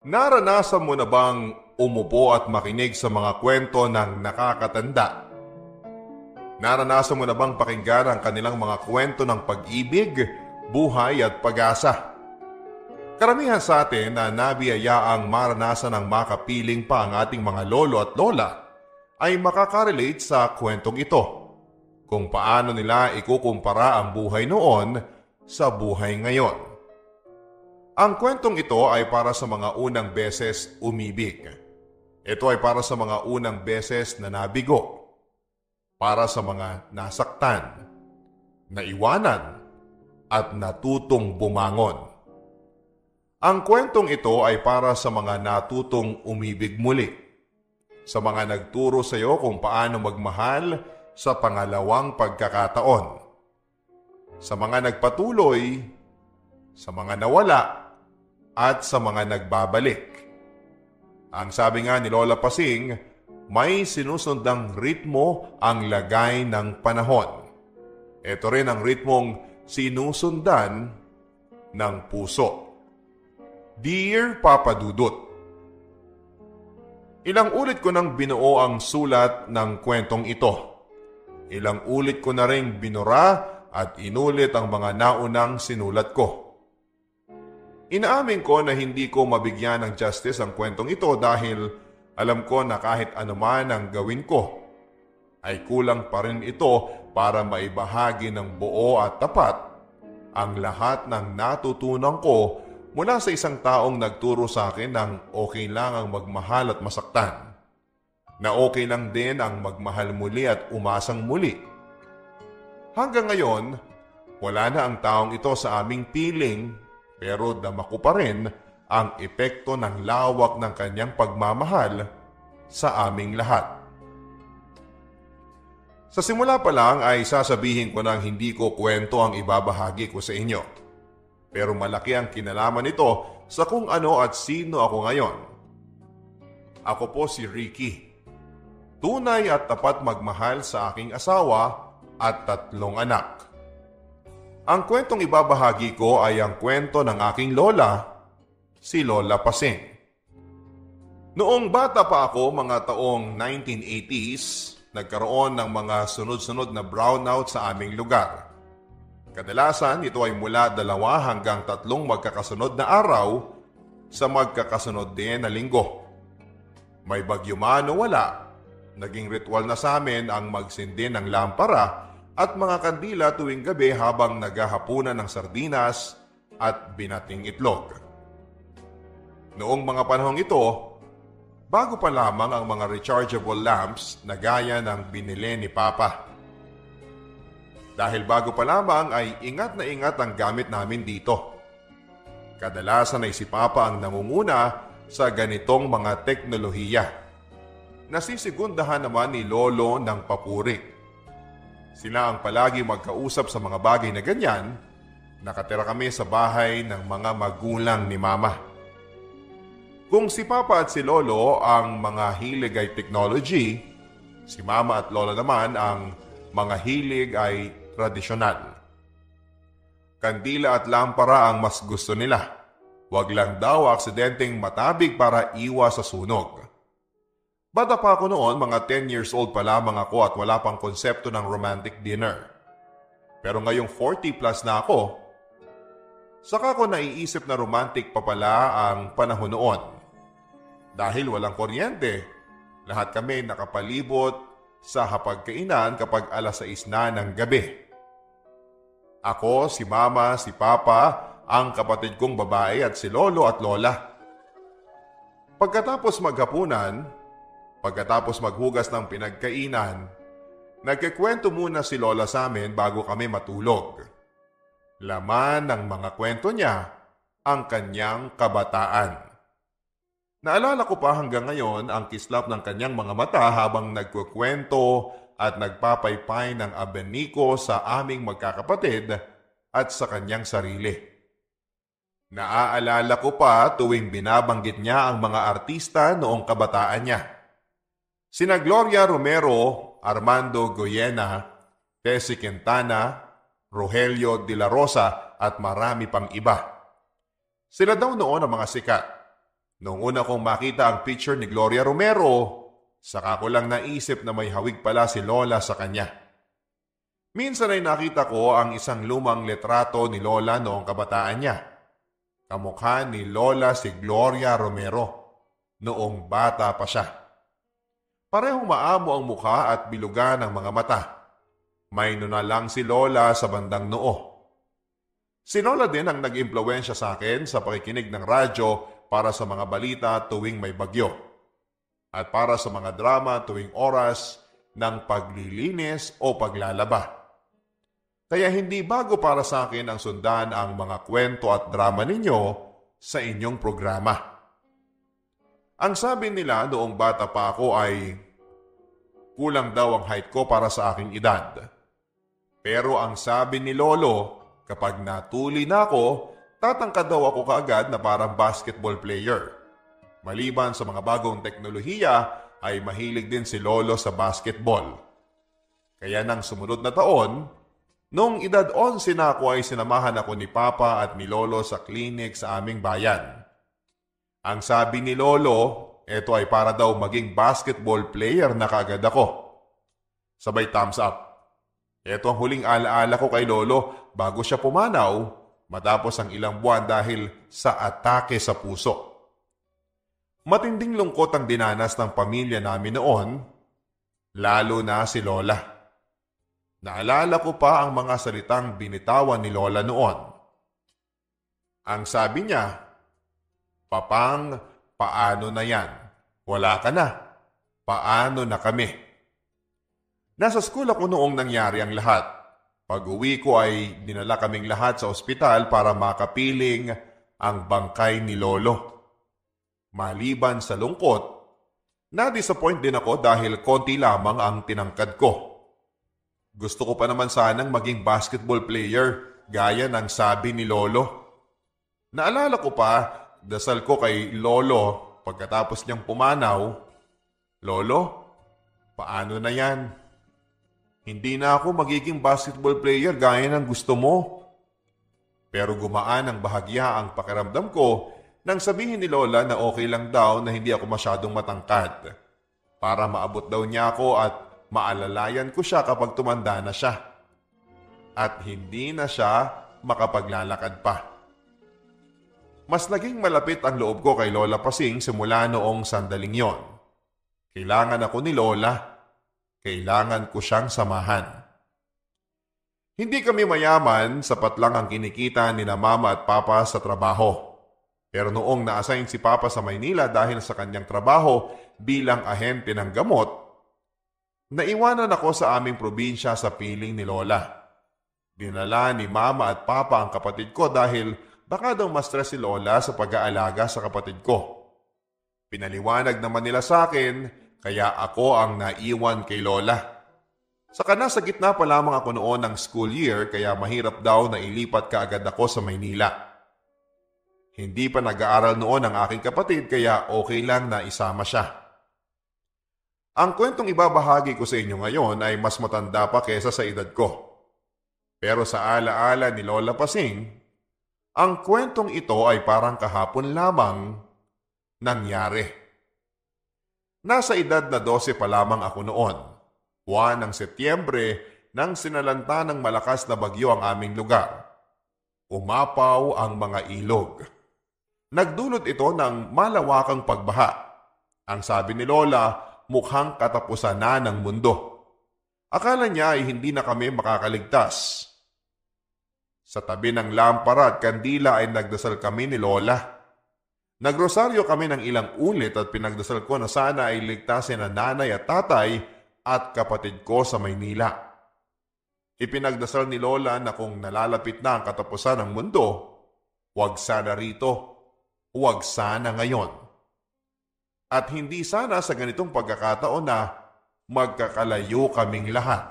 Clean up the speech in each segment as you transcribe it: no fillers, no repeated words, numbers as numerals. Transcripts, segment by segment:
Naranasan mo na bang umupo at makinig sa mga kwento ng nakakatanda? Naranasan mo na bang pakinggan ang kanilang mga kwento ng pag-ibig, buhay at pag-asa? Karamihan sa atin na nabiyayaang maranasan ng makapiling pa ang ating mga lolo at lola ay makakarelate sa kwentong ito, kung paano nila ikukumpara ang buhay noon sa buhay ngayon. Ang kwentong ito ay para sa mga unang beses umibig. Ito ay para sa mga unang beses na nabigo. Para sa mga nasaktan, naiwanan, at natutong bumangon. Ang kwentong ito ay para sa mga natutong umibig muli. Sa mga nagturo sa iyo kung paano magmahal sa pangalawang pagkakataon. Sa mga nagpatuloy, sa mga nawala, at sa mga nagbabalik. Ang sabi nga ni Lola Pasing, may sinusundang ritmo ang lagay ng panahon. Ito rin ang ritmong sinusundan ng puso. Dear Papa Dudut, ilang ulit ko nang binuo ang sulat ng kwentong ito. Ilang ulit ko na ring binura at inulit ang mga naunang sinulat ko. Inaamin ko na hindi ko mabigyan ng justice ang kwentong ito dahil alam ko na kahit anuman ang gawin ko, ay kulang pa rin ito para maibahagi ng buo at tapat ang lahat ng natutunan ko mula sa isang taong nagturo sa akin ng okay lang ang magmahal at masaktan, na okay lang din ang magmahal muli at umasang muli. Hanggang ngayon, wala na ang taong ito sa aming piling. Pero dama ko pa rin ang epekto ng lawak ng kanyang pagmamahal sa aming lahat. Sa simula pa lang ay sasabihin ko nang hindi ko kwento ang ibabahagi ko sa inyo. Pero malaki ang kinalaman nito sa kung ano at sino ako ngayon. Ako po si Ricky. Tunay at tapat magmahal sa aking asawa at 3 anak. Ang kwentong ibabahagi ko ay ang kwento ng aking lola, si Lola Pasing. Noong bata pa ako, mga taong 1980s, nagkaroon ng mga sunod-sunod na brownout sa aming lugar. Kadalasan ito ay mula 2 hanggang 3 magkakasunod na araw sa magkakasunod din na linggo. May bagyo man o wala, naging ritual na sa amin ang magsindi ng lampara at mga kandila tuwing gabi habang naghahapunan ng sardinas at binating itlog. Noong mga panahong ito, bago pa lamang ang mga rechargeable lamps na gaya ng binili ni Papa. Dahil bago pa lamang ay ingat na ingat ang gamit namin dito. Kadalasan ay si Papa ang namumuna sa ganitong mga teknolohiya. Nasisigundahan naman ni Lolo ng papuri. Sila ang palagi magkausap sa mga bagay na ganyan. Nakatira kami sa bahay ng mga magulang ni Mama. Kung si Papa at si Lolo ang mga hilig ay technology, si Mama at Lola naman ang mga hilig ay tradisyonal. Kandila at lampara ang mas gusto nila. Huwag lang daw aksidenteng matabig para iwas sa sunog. Bata pa ako noon, mga 10 years old pa lamang ako at wala pang konsepto ng romantic dinner. Pero ngayong 40 plus na ako, saka ko naiisip na romantic pa pala ang panahon noon. Dahil walang kuryente, lahat kami nakapalibot sa hapagkainan kapag 6:00 na ng gabi. Ako, si Mama, si Papa, ang kapatid kong babae at si Lolo at Lola. Pagkatapos maghapunan, pagkatapos maghugas ng pinagkainan, nagkikwento muna si Lola sa amin bago kami matulog. Laman ng mga kwento niya ang kanyang kabataan. Naalala ko pa hanggang ngayon ang kislap ng kanyang mga mata habang nagkukwento at nagpapaypay ng abaniko sa aming magkakapatid at sa kanyang sarili. Naaalala ko pa tuwing binabanggit niya ang mga artista noong kabataan niya. Sina Gloria Romero, Armando Goyena, Tessie Quintana, Rogelio de la Rosa at marami pang iba. Sila daw noon ang mga sikat. Noong una kong makita ang picture ni Gloria Romero, saka ko lang naisip na may hawig pala si Lola sa kanya. Minsan ay nakita ko ang isang lumang litrato ni Lola noong kabataan niya. Kamukha ni Lola si Gloria Romero noong bata pa siya. Parehong maamo ang mukha at bilugan ang mga mata. May nuna lang si Lola sa bandang noo. Si Lola din ang nag-impluwensya sa akin sa pakikinig ng radyo para sa mga balita tuwing may bagyo at para sa mga drama tuwing oras ng paglilinis o paglalaba. Kaya hindi bago para sa akin ang sundan ang mga kwento at drama ninyo sa inyong programa. Ang sabi nila noong bata pa ako ay kulang daw ang height ko para sa aking edad. Pero ang sabi ni Lolo, kapag natuli na ako, tatangkad daw ako kaagad na parang basketball player. Maliban sa mga bagong teknolohiya, ay mahilig din si Lolo sa basketball. Kaya nang sumunod na taon, noong edad 11 na ako ay sinamahan ako ni Papa at ni Lolo sa clinic sa aming bayan. Ang sabi ni Lolo, eto ay para daw maging basketball player na kaagad ako. Sabay thumbs up. Eto ang huling alaala ko kay Lolo bago siya pumanaw matapos ang ilang buwan dahil sa atake sa puso. Matinding lungkot ang dinanas ng pamilya namin noon, lalo na si Lola. Naalala ko pa ang mga salitang binitawan ni Lola noon. Ang sabi niya, "Papang, paano na yan? Wala ka na. Paano na kami?" Nasa school ako noong nangyari ang lahat. Pag-uwi ko ay dinala kaming lahat sa ospital para makapiling ang bangkay ni Lolo. Maliban sa lungkot, na-disappoint din ako dahil konti lamang ang tinangkad ko. Gusto ko pa naman sanang maging basketball player gaya ng sabi ni Lolo. Naalala ko pa, dasal ko kay Lolo pagkatapos niyang pumanaw, "Lolo, paano na yan? Hindi na ako magiging basketball player gaya ng gusto mo." Pero gumaan ang bahagya ang pakiramdam ko nang sabihin ni Lola na okay lang daw na hindi ako masyadong matangkad. Para maabot daw niya ako at maalalayan ko siya kapag tumanda na siya. At hindi na siya makapaglalakad pa. Mas naging malapit ang loob ko kay Lola Pasing simula noong sandaling yon. Kailangan ako ni Lola. Kailangan ko siyang samahan. Hindi kami mayaman, sapat lang ang kinikita ni na Mama at Papa sa trabaho. Pero noong na-assign si Papa sa Maynila dahil sa kanyang trabaho bilang ahente ng gamot, naiwanan ako sa aming probinsya sa piling ni Lola. Dinala ni Mama at Papa ang kapatid ko dahil baka daw ma-stress si Lola sa pag-aalaga sa kapatid ko. Pinaliwanag naman nila sa akin kaya ako ang naiwan kay Lola. Saka nasa gitna pa lamang ako noon ng school year kaya mahirap daw na ilipat kaagad ako sa Maynila. Hindi pa nag-aaral noon ang aking kapatid kaya okay lang na isama siya. Ang kwentong ibabahagi ko sa inyo ngayon ay mas matanda pa kesa sa edad ko. Pero sa alaala ni Lola Pasing, ang kwentong ito ay parang kahapon lamang nangyari. Nasa edad na 12 pa lamang ako noon. Buwan ng Setyembre nang sinalanta ng malakas na bagyo ang aming lugar. Umapaw ang mga ilog. Nagdulot ito ng malawakang pagbaha. Ang sabi ni Lola, mukhang katapusan na ng mundo. Akala niya ay hindi na kami makakaligtas. Sa tabi ng lampara at kandila ay nagdasal kami ni Lola. Nagrosaryo kami ng ilang ulit at pinagdasal ko na sana ay ligtasin ang nanay at tatay at kapatid ko sa Maynila. Ipinagdasal ni Lola na kung nalalapit na ang katapusan ng mundo, huwag sana rito. Huwag sana ngayon. At hindi sana sa ganitong pagkakataon na magkakalayo kaming lahat.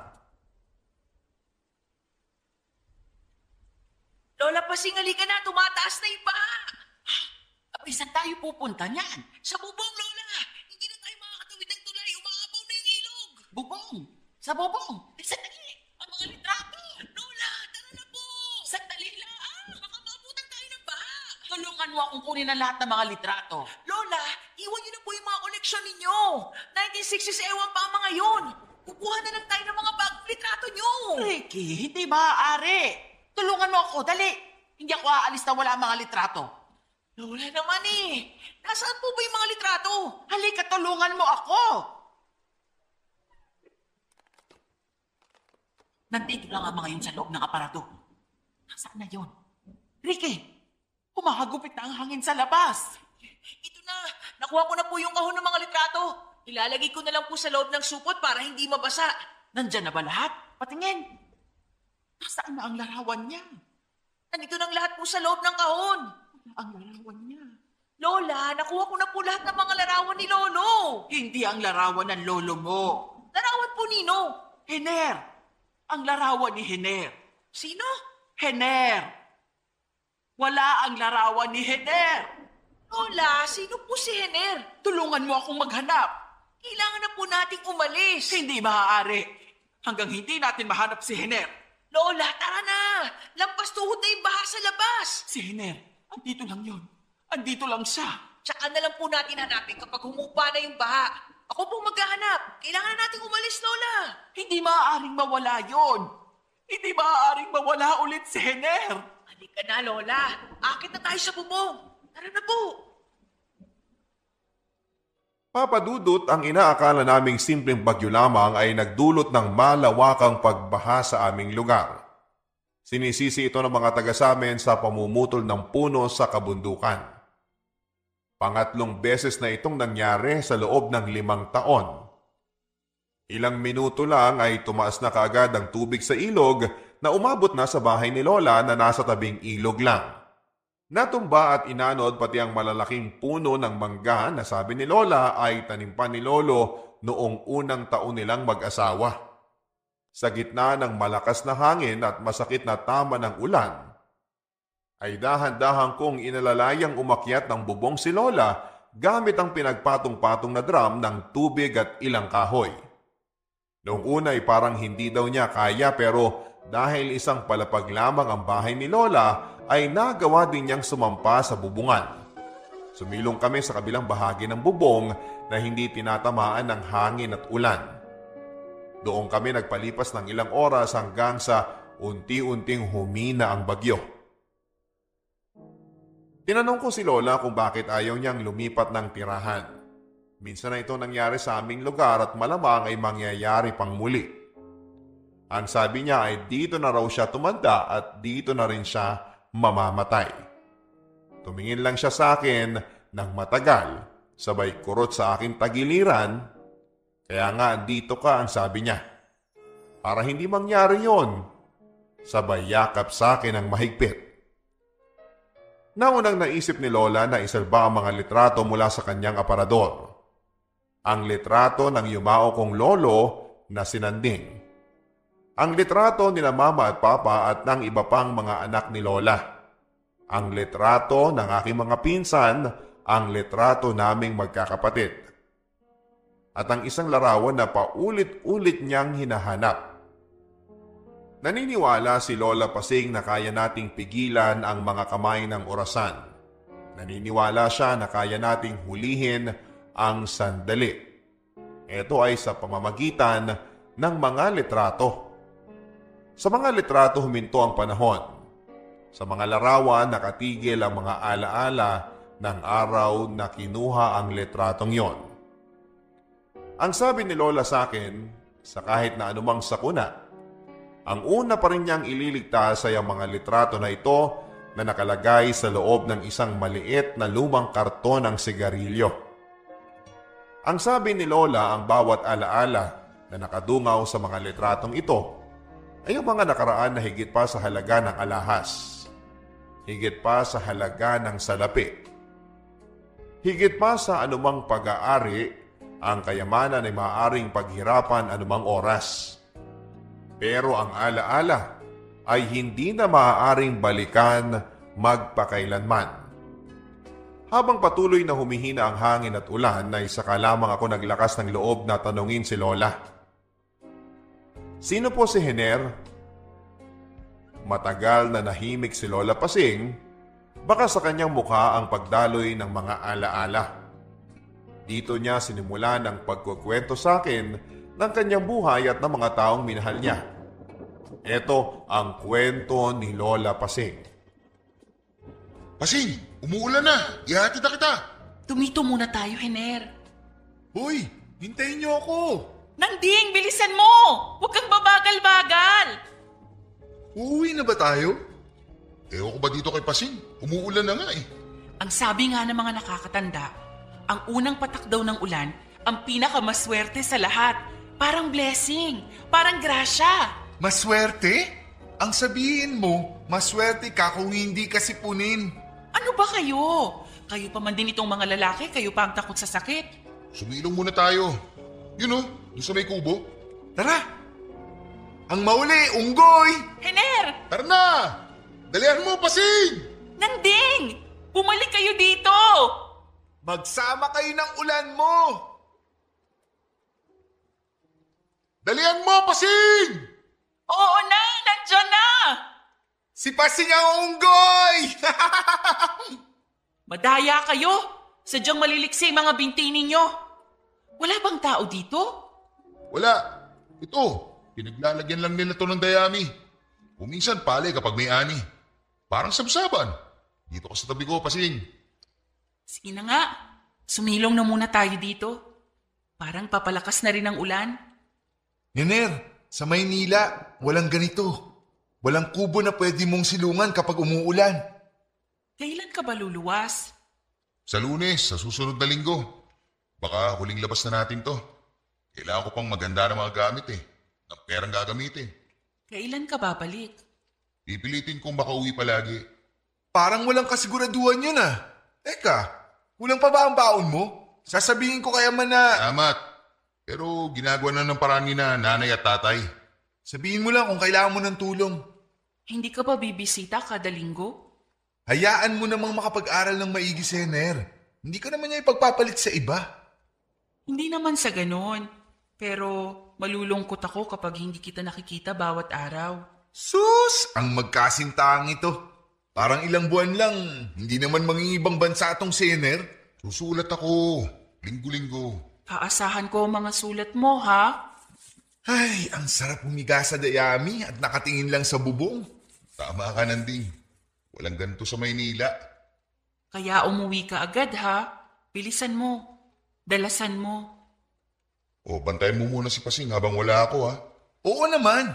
Lola Pasing, halika na, tumataas na yung baha. Abay, saan tayo pupunta niyan? Sa bubong, Lola. Hindi na tayo makakatawid ng tulay. Umaapaw na yung ilog. Bubong! Sa bubong! Sandali! Ang mga litrato. Lola, tara na po. Sandali lang! Baka maabutan tayo ng baha. Tulungan mo akong kunin ang lahat ng mga litrato. Lola, iwan niyo na po yung mga koleksyon ninyo. 1960s ewan pa ang mga yun. Kukuha na lang tayo ng mga bagong litrato niyo. Ricky, hindi maaari. Tulungan mo ako, dali. Hindi ako aalis na wala ang mga litrato. Lola naman eh. Nasaan po ba yung mga litrato? Halika, tulungan mo ako. Nandito lang ang mga yun sa loob ng aparador. Nasaan na yun? Ricky, humahagupit na ang hangin sa labas. Ito na. Nakuha ko na po yung kahon ng mga litrato. Ilalagay ko na lang po sa loob ng supot para hindi mabasa. Nandyan na ba lahat? Patingin. Nasaan na ang larawan niya? Nandito nang lahat po sa loob ng kahon. Ang larawan niya. Lola, nakuha ko na po lahat ng mga larawan ni Lolo. Hindi ang larawan ng lolo mo. Larawan po nino. Hener. Ang larawan ni Hener. Sino? Hener. Wala ang larawan ni Hener. Lola, sino po si Hener? Tulungan mo akong maghanap. Kailangan na po nating umalis. Hindi maaari. Hanggang hindi natin mahanap si Hener. Lola, tara na. Lampas tuhod na yung baha sa labas. Si Hener, andito lang yun. Andito lang siya. Tsaka na lang po natin hanapin kapag humupa na yung baha. Ako po maghahanap. Kailangan na nating umalis, Lola. Hindi maaaring mawala yon. Hindi maaaring mawala ulit si Hener. Halika na, Lola. Akit na tayo sa bubong. Tara na po. Papadudot, ang inaakala naming simpleng bagyo lamang ay nagdulot ng malawakang pagbaha sa aming lugar. Sinisisi ito ng mga taga-samin sa pamumutol ng puno sa kabundukan. Pangatlong beses na itong nangyari sa loob ng 5 taon. Ilang minuto lang ay tumaas na kaagad ang tubig sa ilog na umabot na sa bahay ni Lola na nasa tabing ilog lang. Natumba at inanod pati ang malalaking puno ng mangga na sabi ni Lola ay tanim pa ni Lolo noong unang taon nilang mag-asawa. Sa gitna ng malakas na hangin at masakit na tama ng ulan, ay dahan-dahan kong inalalayang umakyat ng bubong si Lola gamit ang pinagpatong-patong na drum ng tubig at ilang kahoy. Noong una ay parang hindi daw niya kaya pero dahil isang palapag lamang ang bahay ni Lola, ay nagawa din niyang sumampa sa bubungan. Sumilong kami sa kabilang bahagi ng bubong na hindi tinatamaan ng hangin at ulan. Doon kami nagpalipas ng ilang oras hanggang sa unti-unting humina ang bagyo. Tinanong ko si Lola kung bakit ayaw niyang lumipat ng tirahan. Minsan na ito nangyari sa aming lugar at malamang ay mangyayari pang muli. Ang sabi niya ay dito na raw siya tumanda at dito na rin siya mamamatay. Tumingin lang siya sa akin ng matagal, sabay kurot sa aking tagiliran. Kaya nga dito ka, ang sabi niya. Para hindi mangyari yon, sabay yakap sa akin ng mahigpit. Naunang naisip ni Lola na isalba ang mga litrato mula sa kanyang aparador. Ang litrato ng yumao kong lolo na sinanding. Ang litrato nila mama at papa at ng iba pang mga anak ni Lola. Ang litrato ng aking mga pinsan, ang litrato naming magkakapatid. At ang isang larawan na paulit-ulit niyang hinahanap. Naniniwala si Lola Pasing na kaya nating pigilan ang mga kamay ng orasan. Naniniwala siya na kaya nating hulihin ang sandali. Ito ay sa pamamagitan ng mga litrato. Sa mga litrato huminto ang panahon. Sa mga larawan nakatigil ang mga alaala ng araw na kinuha ang litratong yon. Ang sabi ni Lola sa akin, sa kahit na anumang sakuna, ang una pa rin niyang ililigtas ay ang mga litrato na ito na nakalagay sa loob ng isang maliit na lumang karton ng sigarilyo. Ang sabi ni Lola, ang bawat alaala na nakadungaw sa mga litratong ito ay ang mga nakaraan na higit pa sa halaga ng alahas, higit pa sa halaga ng salapi, higit pa sa anumang pag-aari, ang kayamanan ay maaaring paghirapan anumang oras. Pero ang alaala ay hindi na maaaring balikan magpakailanman. Habang patuloy na humihina ang hangin at ulan, ay saka lamang ako naglakas ng loob na tanungin si Lola. Sino po si Hener? Matagal na nahimik si Lola Pasing, Baka sa kanyang mukha ang pagdaloy ng mga alaala. Dito niya sinimulan ang pagkukwento sa akin ng kanyang buhay at ng mga taong minahal niya. Ito ang kwento ni Lola Pasing. Pasing, umuulan na. Ihatid na kita. Tumito muna tayo, Hener. Hoy, hintayin niyo ako. Nanding, bilisan mo! Huwag kang babagal-bagal! Uuwi na ba tayo? Ewan ko ba dito kay Pasing? Umuulan na nga eh. Ang sabi nga ng mga nakakatanda, ang unang patak daw ng ulan ang pinakamaswerte sa lahat. Parang blessing, parang grasya. Maswerte? Ang sabihin mo, maswerte ka kung hindi ka sipunin. Ano ba kayo? Kayo pa man din itong mga lalaki, kayo pa ang takot sa sakit. Sumilong muna tayo. Yun oh, doon sa may kubo. Tara! Ang mauli, unggoy! Hener! Tara na! Dalihan mo, Pasing! Nanding! Bumalik kayo dito! Magsama kayo ng ulan mo! Dalihan mo, Pasing! Oo na! Nandiyan na! Si Pasing ang unggoy! Madaya kayo! Sadyang maliliksi ang mga binti ninyo. Wala bang tao dito? Wala. Ito, pinaglalagyan lang nila to ng dayami. Kuminsan pale kapag may ani. Parang sabsaban. Dito ka sa tabi ko, Pasing. Sige na nga. Sumilong na muna tayo dito. Parang papalakas na rin ang ulan. Nener, sa Maynila, walang ganito. Walang kubo na pwede mong silungan kapag umuulan. Kailan ka ba luluwas? Sa Lunes, sa susunod na linggo. Baka huling labas na natin to. Kailangan ko pang maganda ng mga gamit eh. Ng perang gagamitin. Kailan ka babalik? Pipilitin kong makauwi palagi. Parang walang kasiguraduhan yun ah. Teka, kulang pa ba ang baon mo? Sasabihin ko kaya man na... Amat. Pero ginagawa na ng paraan ni na nanay at tatay. Sabihin mo lang kung kailangan mo ng tulong. Hindi ka ba bibisita kada linggo? Hayaan mo namang makapag-aral ng maigi si Hener. Hindi ka naman niya ipagpapalit sa iba. Hindi naman sa ganon. Pero malulungkot ako kapag hindi kita nakikita bawat araw. Sus! Ang magkasintang ito. Parang ilang buwan lang, hindi naman mangingibang bansa tong si Hener. Susulat ako. Linggo-linggo. Aasahan ko ang mga sulat mo, ha? Ay, ang sarap humiga sa dayami at nakatingin lang sa bubong. Tama ka, Nanding. Walang ganito sa Maynila. Kaya umuwi ka agad, ha? Bilisan mo. Dalasan mo. O, bantayan mo muna si Pasing habang wala ako, ha? Oo naman.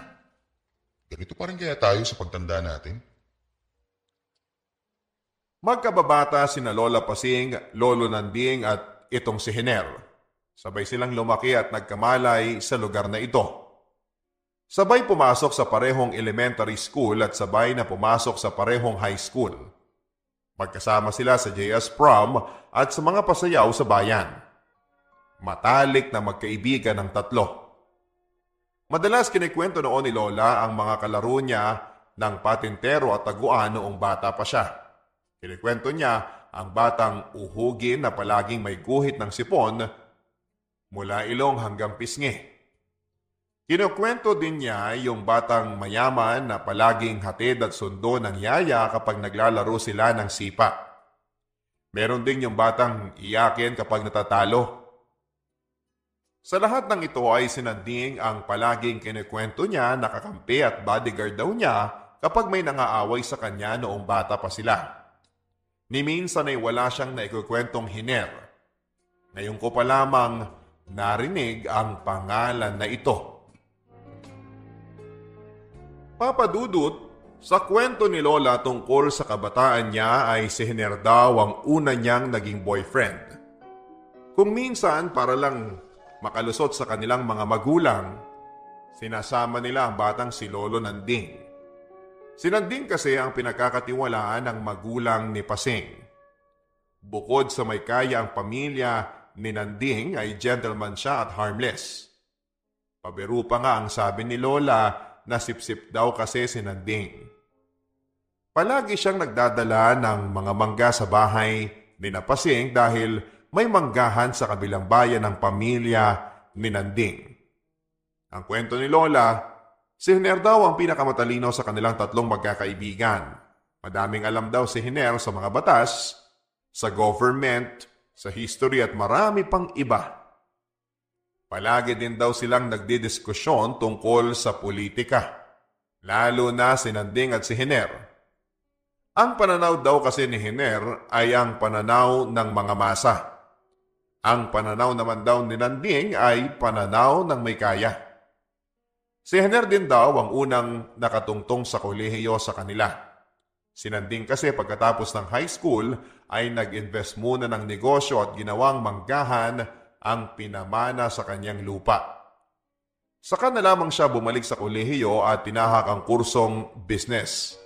Ganito pa rin kaya tayo sa pagtanda natin? Magkababata sina Lola Pasing, Lolo Nanding at itong si Hener. Sabay silang lumaki at nagkamalay sa lugar na ito. Sabay pumasok sa parehong elementary school at sabay na pumasok sa parehong high school. Magkasama sila sa JS Prom at sa mga pasayaw sa bayan. Matalik na magkaibigan ng tatlo. Madalas kinikwento noon ni Lola ang mga kalaro niya ng patintero at taguan noong bata pa siya. Kinikwento niya ang batang uhugin na palaging may guhit ng sipon mula ilong hanggang pisngi. Kinukwento din niya yung batang mayaman na palaging hatid at sundo ng yaya kapag naglalaro sila ng sipa. Meron din yung batang iyakin kapag natatalo. Sa lahat ng ito ay sinanding ang palaging kinikwento niya na kakampi at bodyguard daw niya kapag may nangaaway sa kanya noong bata pa sila. Ni minsan ay wala siyang naikukwentong Hener. Ngayon ko pa lamang narinig ang pangalan na ito. Papa Dudut, sa kwento ni Lola tungkol sa kabataan niya ay si Hener daw ang una niyang naging boyfriend. Kung minsan para lang makalusot sa kanilang mga magulang, sinasama nila ang batang si Lolo Nanding. Si Nanding kasi ang pinagkakatiwalaan ng magulang ni Pasing. Bukod sa may kaya ang pamilya ni Nanding ay gentleman siya at harmless. Pabiru pa nga ang sabi ni Lola na sip-sip daw kasi si Nanding. Palagi siyang nagdadala ng mga mangga sa bahay ni Pasing dahil may manggahan sa kabilang bayan ng pamilya ni Nanding. Ang kwento ni Lola, si Hener daw ang pinakamatalino sa kanilang tatlong magkakaibigan. Madaming alam daw si Hiner sa mga batas, sa government, sa history at marami pang iba. Palagi din daw silang nagdidiskusyon tungkol sa politika, lalo na si Nanding at si Hiner. Ang pananaw daw kasi ni Hiner ay ang pananaw ng mga masa. Ang pananaw naman daw ni Nanding ay pananaw ng may kaya. Si Hiner din daw ang unang nakatungtong sa kolehiyo sa kanila. Si Nanding kasi pagkatapos ng high school ay nag-invest muna ng negosyo at ginawang manggahan ang pinamana sa kanyang lupa. Saka na lamang siya bumalik sa kolehiyo at tinahak ang kursong business.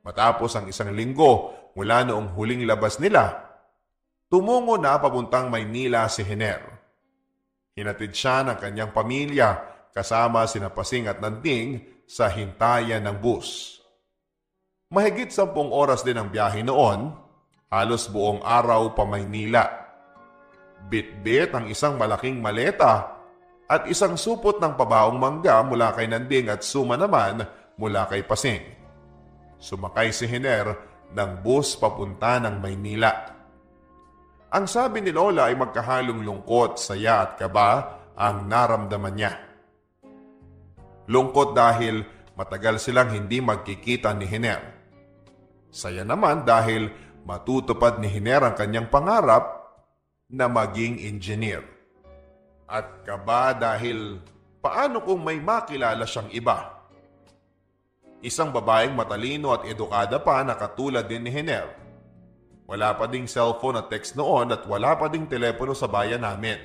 Matapos ang 1 linggo mula noong huling labas nila, tumungo na papuntang Maynila si Hiner. Hinatid siya ng kanyang pamilya kasama sina Pasing at Nanding sa hintayan ng bus. Mahigit 10 oras din ang biyahe noon, halos buong araw pa Maynila. Bit-bit ang isang malaking maleta at isang supot ng pabaong mangga mula kay Nanding at suma naman mula kay Pasing. Sumakay si Hiner ng bus papunta ng Maynila. Ang sabi ni Lola ay magkahalong lungkot, saya at kaba ang naramdaman niya. Lungkot dahil matagal silang hindi magkikita ni Hiner. Saya naman dahil matutupad ni Hiner ang kanyang pangarap na maging engineer. At kaba dahil paano kung may makilala siyang iba? Isang babaeng matalino at edukada pa na katulad din ni Hiner. Wala pa ding cellphone at text noon at wala pa ding telepono sa bayan namin.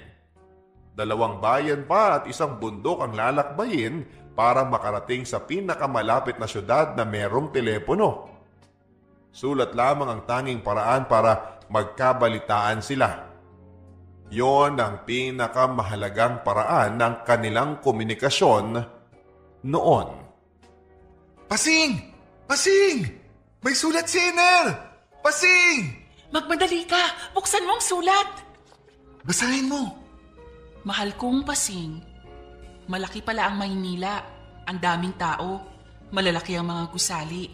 2 bayan pa at isang bundok ang lalakbayin para makarating sa pinakamalapit na syudad na merong telepono. Sulat lamang ang tanging paraan para magkabalitaan sila. Yon ang pinakamahalagang paraan ng kanilang komunikasyon noon. Pasing! Pasing! May sulat si Hiner! Pasing! Magmadali ka! Buksan mo ang sulat! Basahin mo! Mahal kong Pasing, malaki pala ang Maynila. Ang daming tao. Malalaki ang mga gusali.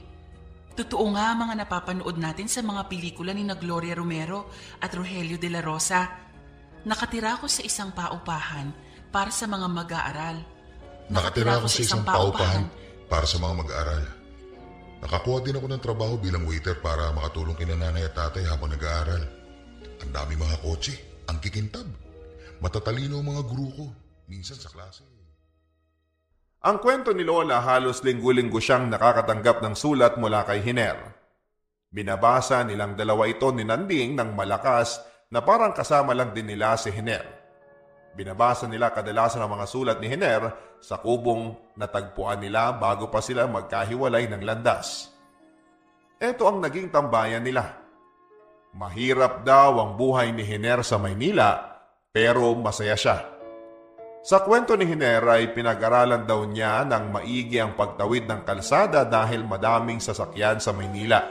Totoo nga mga napapanood natin sa mga pelikula ni na Gloria Romero at Rogelio de la Rosa. Nakatira ako sa isang paupahan para sa mga mag-aaral. Nakatira ako sa isang paupahan para sa mga mag-aaral. Nakakuha din ako ng trabaho bilang waiter para makatulong kina nanay at tatay habang nag-aaral. Ang dami mga kotse, ang kikintab. Matatalino ang mga guru ko, minsan sa klase. Ang kwento ni Lola halos linggo-linggo siyang nakakatanggap ng sulat mula kay Hiner. Binabasa nilang dalawa ito ni Nanding ng malakas na parang kasama lang din nila si Hiner. Binabasa nila kadalasan ang mga sulat ni Hiner sa kubong natagpuan nila bago pa sila magkahiwalay ng landas. Ito ang naging tambayan nila. Mahirap daw ang buhay ni Hiner sa Maynila pero masaya siya. Sa kwento ni Hiner ay pinag-aralan daw niya ng maigi ang pagtawid ng kalsada dahil madaming sasakyan sa Maynila.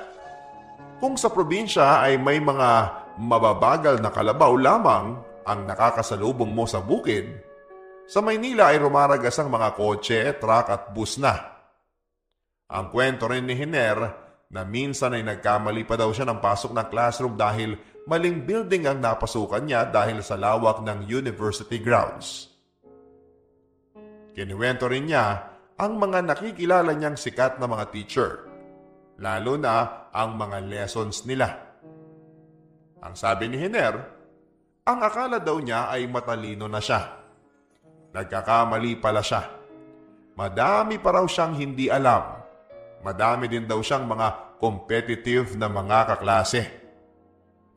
Kung sa probinsya ay may mga mababagal na kalabaw lamang ang nakakasalubong mo sa bukid, sa Maynila ay rumaragas ang mga kotse, truck at bus na. Ang kwento rin ni Hiner na minsan ay nagkamali pa daw siya ng pasok ng classroom dahil maling building ang napasukan niya dahil sa lawak ng university grounds. Kinuwento rin niya ang mga nakikilala niyang sikat na mga teacher, lalo na ang mga lessons nila. Ang sabi ni Hiner, ang akala daw niya ay matalino na siya. Nagkakamali pala siya. Madami pa raw siyang hindi alam. Madami din daw siyang mga competitive na mga kaklase.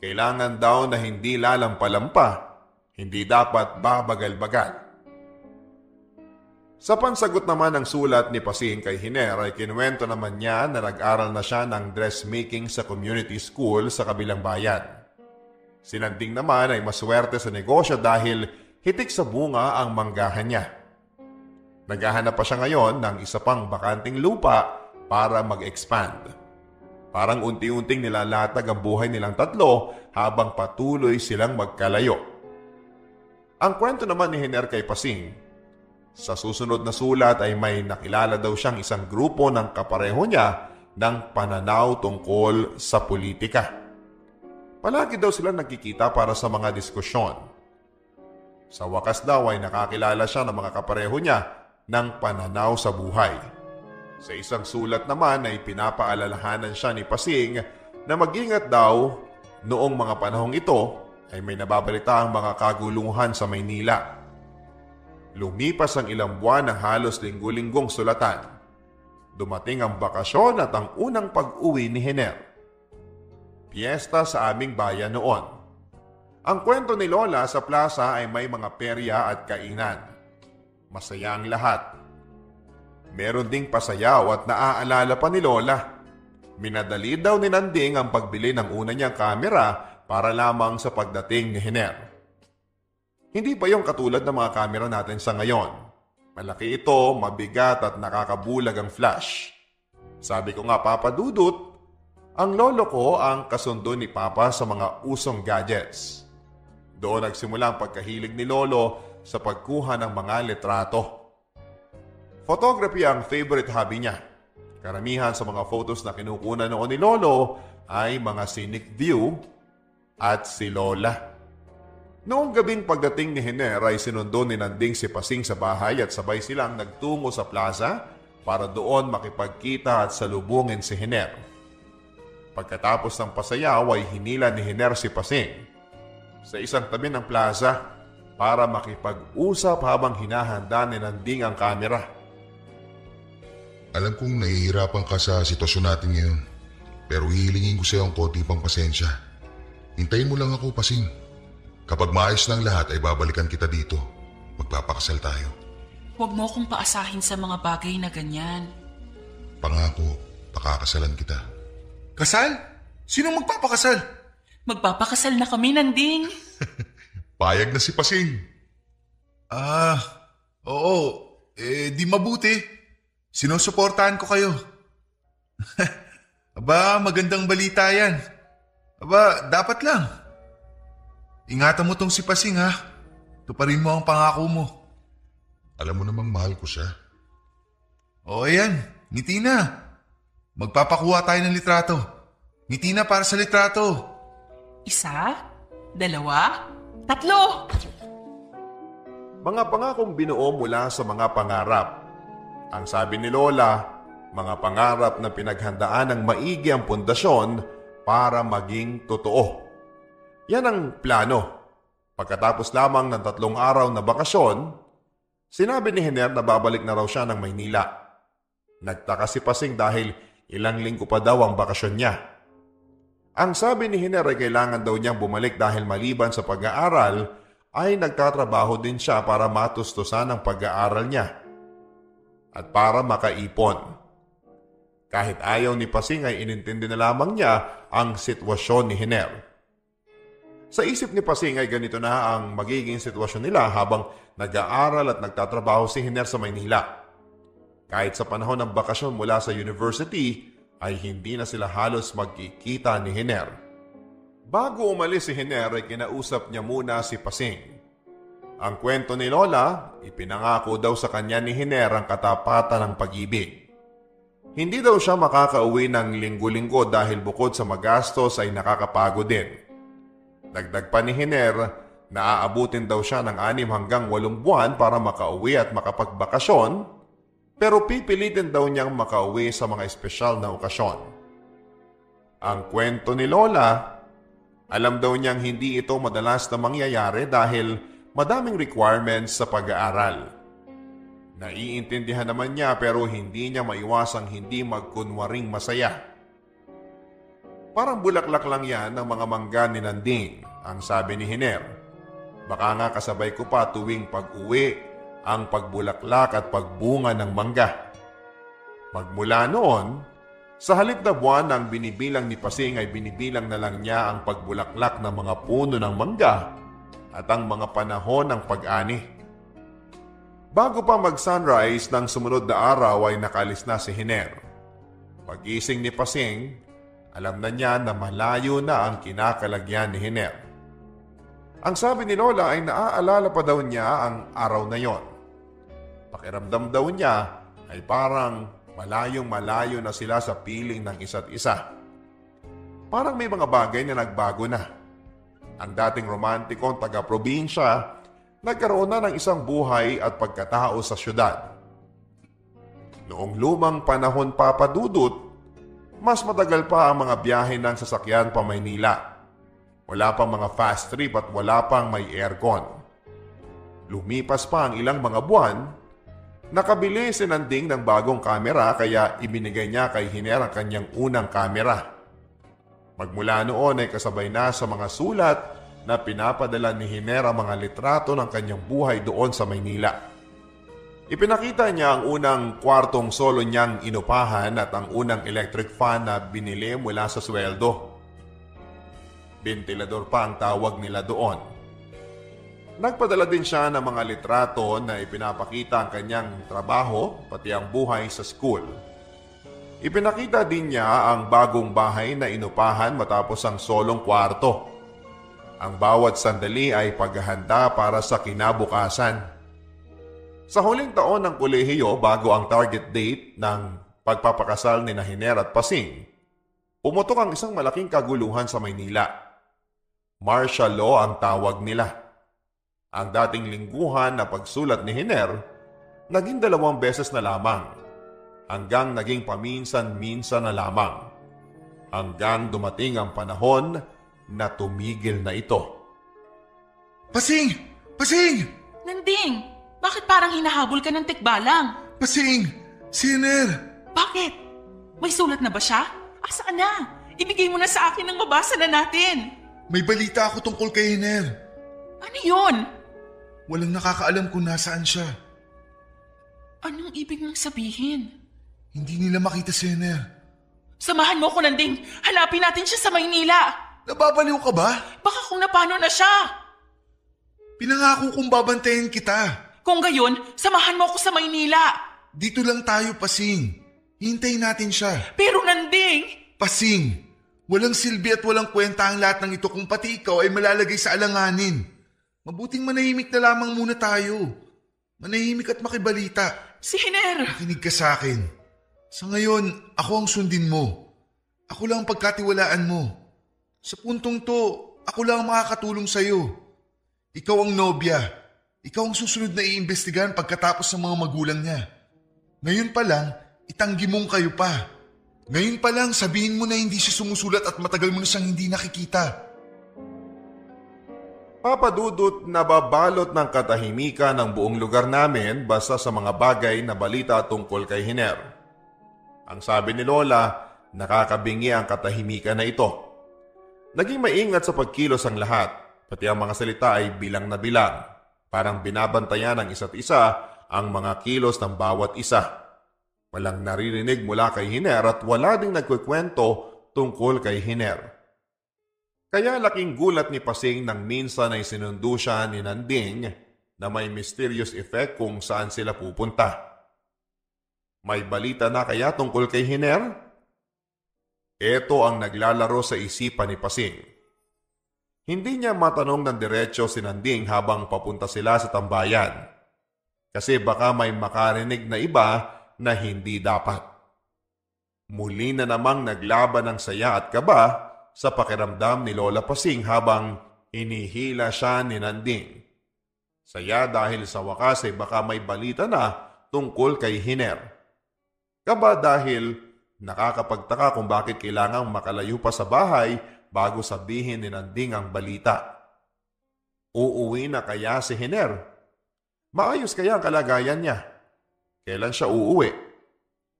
Kailangan daw na hindi lalampalampa, hindi dapat babagal-bagal. Sa pansagot naman ng sulat ni Pasing kay Hiner ay kinuwento naman niya na nag-aral na siya ng dressmaking sa community school sa kabilang bayan. Si Nanding naman ay maswerte sa negosyo dahil hitik sa bunga ang manggahan niya. Naghahanap pa siya ngayon ng isa pang bakanting lupa para mag-expand. Parang unti-unting nilalatag ang buhay nilang tatlo habang patuloy silang magkalayo. Ang kwento naman ni Hiner kay Pasing, sa susunod na sulat ay may nakilala daw siyang isang grupo ng kapareho niya ng pananaw tungkol sa politika. Palagi daw sila nagkikita para sa mga diskusyon. Sa wakas daw ay nakakilala siya ng mga kapareho niya ng pananaw sa buhay. Sa isang sulat naman ay pinapaalalahanan siya ni Pasing na mag-ingat daw noong mga panahong ito ay may nababalita ang mga kaguluhan sa Maynila. Lumipas ang ilang buwan na halos linggo-linggong sulatan. Dumating ang bakasyon at ang unang pag-uwi ni Hiner. Piyesta sa aming bayan noon. Ang kwento ni Lola sa plaza ay may mga perya at kainan. Masaya ang lahat. Meron ding pasayaw at naaalala pa ni Lola. Minadali daw ni Nanding ang pagbili ng una niyang kamera para lamang sa pagdating ni Hiner. Hindi pa yung katulad ng mga kamera natin sa ngayon. Malaki ito, mabigat at nakakabulag ang flash. Sabi ko nga, Papa Dudut, ang lolo ko ang kasundo ni Papa sa mga usong gadgets. Doon nagsimula ang pagkahilig ni Lolo sa pagkuha ng mga litrato. Photography ang favorite hobby niya. Karamihan sa mga photos na kinukunan noon ni Lolo ay mga scenic view at si Lola. Noong gabing pagdating ni Hiner ay sinundo ni Nanding si Pasing sa bahay at sabay silang nagtungo sa plaza para doon makipagkita at salubungin si Hiner. Pagkatapos ng pasayaw ay hinila ni Hiner si Pasing sa isang tabi ng plaza para makipag-usap habang hinahanda ni Nanding ang kamera. Alam kong nahihirapan ka sa sitwasyon natin ngayon, pero hihilingin ko sa iyo ang konti pang pasensya. Hintayin mo lang ako, Pasing. Kapag maayos ng lahat ay babalikan kita dito. Magpapakasal tayo. Huwag mo akong paasahin sa mga bagay na ganyan. Pangako, pakakasalan kita. Kasal? Sinong magpapakasal? Magpapakasal na kami, Nanding. Payag na si Pasing. Oo. Di mabuti. Sinusuportahan ko kayo. Aba, magandang balita yan. Aba, dapat lang. Ingatan mo tong si Pasing, ha? Tuparin mo ang pangako mo. Alam mo namang mahal ko siya. O ayan, ngiti na. Magpapakuha tayo ng litrato. Ngiti na para sa litrato. 1, 2, 3. Mga pangakong binuo mula sa mga pangarap. Ang sabi ni Lola, mga pangarap na pinaghandaan ng maigi ang pundasyon para maging totoo. Yan ang plano. Pagkatapos lamang ng 3 araw na bakasyon, sinabi ni Hiner na babalik na raw siya ng Maynila. Nagtaka si Pasing dahil ilang linggo pa daw ang bakasyon niya. Ang sabi ni Hiner ay kailangan daw niyang bumalik dahil maliban sa pag-aaral ay nagtatrabaho din siya para matustusan ang pag-aaral niya at para makaipon. Kahit ayaw ni Pasing ay inintindi na lamang niya ang sitwasyon ni Hiner. Sa isip ni Pasing ay ganito na ang magiging sitwasyon nila habang nag-aaral at nagtatrabaho si Hiner sa Maynila. Kahit sa panahon ng bakasyon mula sa university ay hindi na sila halos magkikita ni Hiner. Bago umalis si Hiner ay kinausap niya muna si Pasing. Ang kwento ni Lola, ipinangako daw sa kanya ni Hiner ang katapatan ng pag-ibig. Hindi daw siya makakauwi ng linggo-linggo dahil bukod sa magastos ay nakakapagod din. Dagdag pa ni Hiner na aabutin daw siya ng 6 hanggang 8 buwan para makauwi at makapagbakasyon, pero pipilitin daw niyang makauwi sa mga espesyal na okasyon. Ang kwento ni Lola, alam daw niyang hindi ito madalas na mangyayari dahil madaming requirements sa pag-aaral. Naiintindihan naman niya pero hindi niya maiwasang hindi magkunwaring masaya. Parang bulaklak lang yan ng mga mangga ni Nanding, ang sabi ni Hiner. Baka nga kasabay ko pa tuwing pag-uwi ang pagbulaklak at pagbunga ng mangga. Magmula noon, sa halip na buwan ang binibilang ni Pasing ay binibilang na lang niya ang pagbulaklak ng mga puno ng mangga at ang mga panahon ng pag-ani. Bago pa mag-sunrise ng sumunod na araw ay nakalis na si Hiner. Pagising ni Pasing, alam na niya na malayo na ang kinakalagyan ni Hiner. Ang sabi ni Lola ay naaalala pa daw niya ang araw na yon. Pakiramdam daw niya ay parang Malayong-malayo na sila sa piling ng isa't isa. Parang may mga bagay na nagbago na. Ang dating romantikong taga-probinsya, nagkaroon na ng isang buhay at pagkatao sa syudad. Noong lumang panahon pa, Padudot, mas matagal pa ang mga biyahe ng sasakyan pa Maynila. Wala pang mga fast trip at wala pang may aircon. Lumipas pa ang ilang mga buwan, nakabili si Nanding ng bagong kamera kaya ibinigay niya kay Hiner ang kanyang unang kamera. Magmula noon ay kasabay na sa mga sulat na pinapadala ni Hiner ang mga litrato ng kanyang buhay doon sa Maynila. Ipinakita niya ang unang kwartong solo niyang inupahan at ang unang electric fan na binili mula sa sweldo. Ventilador pa ang tawag nila doon. Nagpadala din siya ng mga litrato na ipinapakita ang kanyang trabaho pati ang buhay sa school. Ipinakita din niya ang bagong bahay na inupahan matapos ang solong kwarto. Ang bawat sandali ay paghahanda para sa kinabukasan. Sa huling taon ng kolehiyo bago ang target date ng pagpapakasal ni Hiner at Pasing, pumutok ang isang malaking kaguluhan sa Maynila. Martial law ang tawag nila. Ang dating lingguhan na pagsulat ni Hiner, naging 2 beses na lamang. Hanggang naging paminsan-minsan na lamang. Hanggang dumating ang panahon na tumigil na ito. Pasing! Pasing! Nanding, bakit parang hinahabol ka ng tikbalang? Pasing! Sinner! Bakit? May sulat na ba siya? Asaan na? Ibigay mo na sa akin nang mabasa na natin. May balita ako tungkol kay Hiner. Ano yun? Walang nakakaalam kung nasaan siya. Anong ibig mong sabihin? Hindi nila makita si Hiner. Samahan mo ko, Nanding. Hanapin natin siya sa Maynila. Nababaliw ka ba? Baka kung napano na siya. Pinangako kong babantayan kita. Kung gayon, samahan mo ko sa Maynila. Dito lang tayo, Pasing. Hintayin natin siya. Pero Nanding... Pasing, walang silbi at walang kwenta ang lahat ng ito kung pati ikaw ay malalagay sa alanganin. Mabuting manahimik na lamang muna tayo. Manahimik at makibalita. Si Hiner! Makinig ka sa akin. Sa ngayon, ako ang sundin mo. Ako lang ang pagkatiwalaan mo. Sa puntong to, ako lang ang makakatulong sa'yo. Ikaw ang nobya. Ikaw ang susunod na iimbestigahan pagkatapos ng mga magulang niya. Ngayon pa lang, itanggi mong kayo pa. Ngayon pa lang, sabihin mo na hindi siya sumusulat at matagal mo na siyang hindi nakikita. Papadudot na babalot ng katahimikan ng buong lugar namin basta sa mga bagay na balita tungkol kay Hiner. Ang sabi ni Lola, nakakabingi ang katahimikan na ito. Naging maingat sa pagkilos ang lahat, pati ang mga salita ay bilang na bilang. Parang binabantayan ng isa't isa ang mga kilos ng bawat isa. Walang naririnig mula kay Hiner at wala ding nagkukwento tungkol kay Hiner. Kaya laking gulat ni Pasing nang minsan ay sinundo siya ni Nanding na may mysterious effect kung saan sila pupunta. May balita na kaya tungkol kay Hiner? Ito ang naglalaro sa isipan ni Pasing. Hindi niya matanong ng diretso si Nanding habang papunta sila sa tambayan. Kasi baka may makarinig na iba na hindi dapat. Muli na namang naglaban ng saya at kaba sa pakiramdam ni Lola Pasing habang inihila siya ni Nanding. Saya dahil sa wakas ay baka may balita na tungkol kay Hiner. Kaba dahil nakakapagtaka kung bakit kailangang makalayo pa sa bahay bago sabihin ni Nanding ang balita. Uuwi na kaya si Hiner? Maayos kaya ang kalagayan niya? Kailan siya uuwi?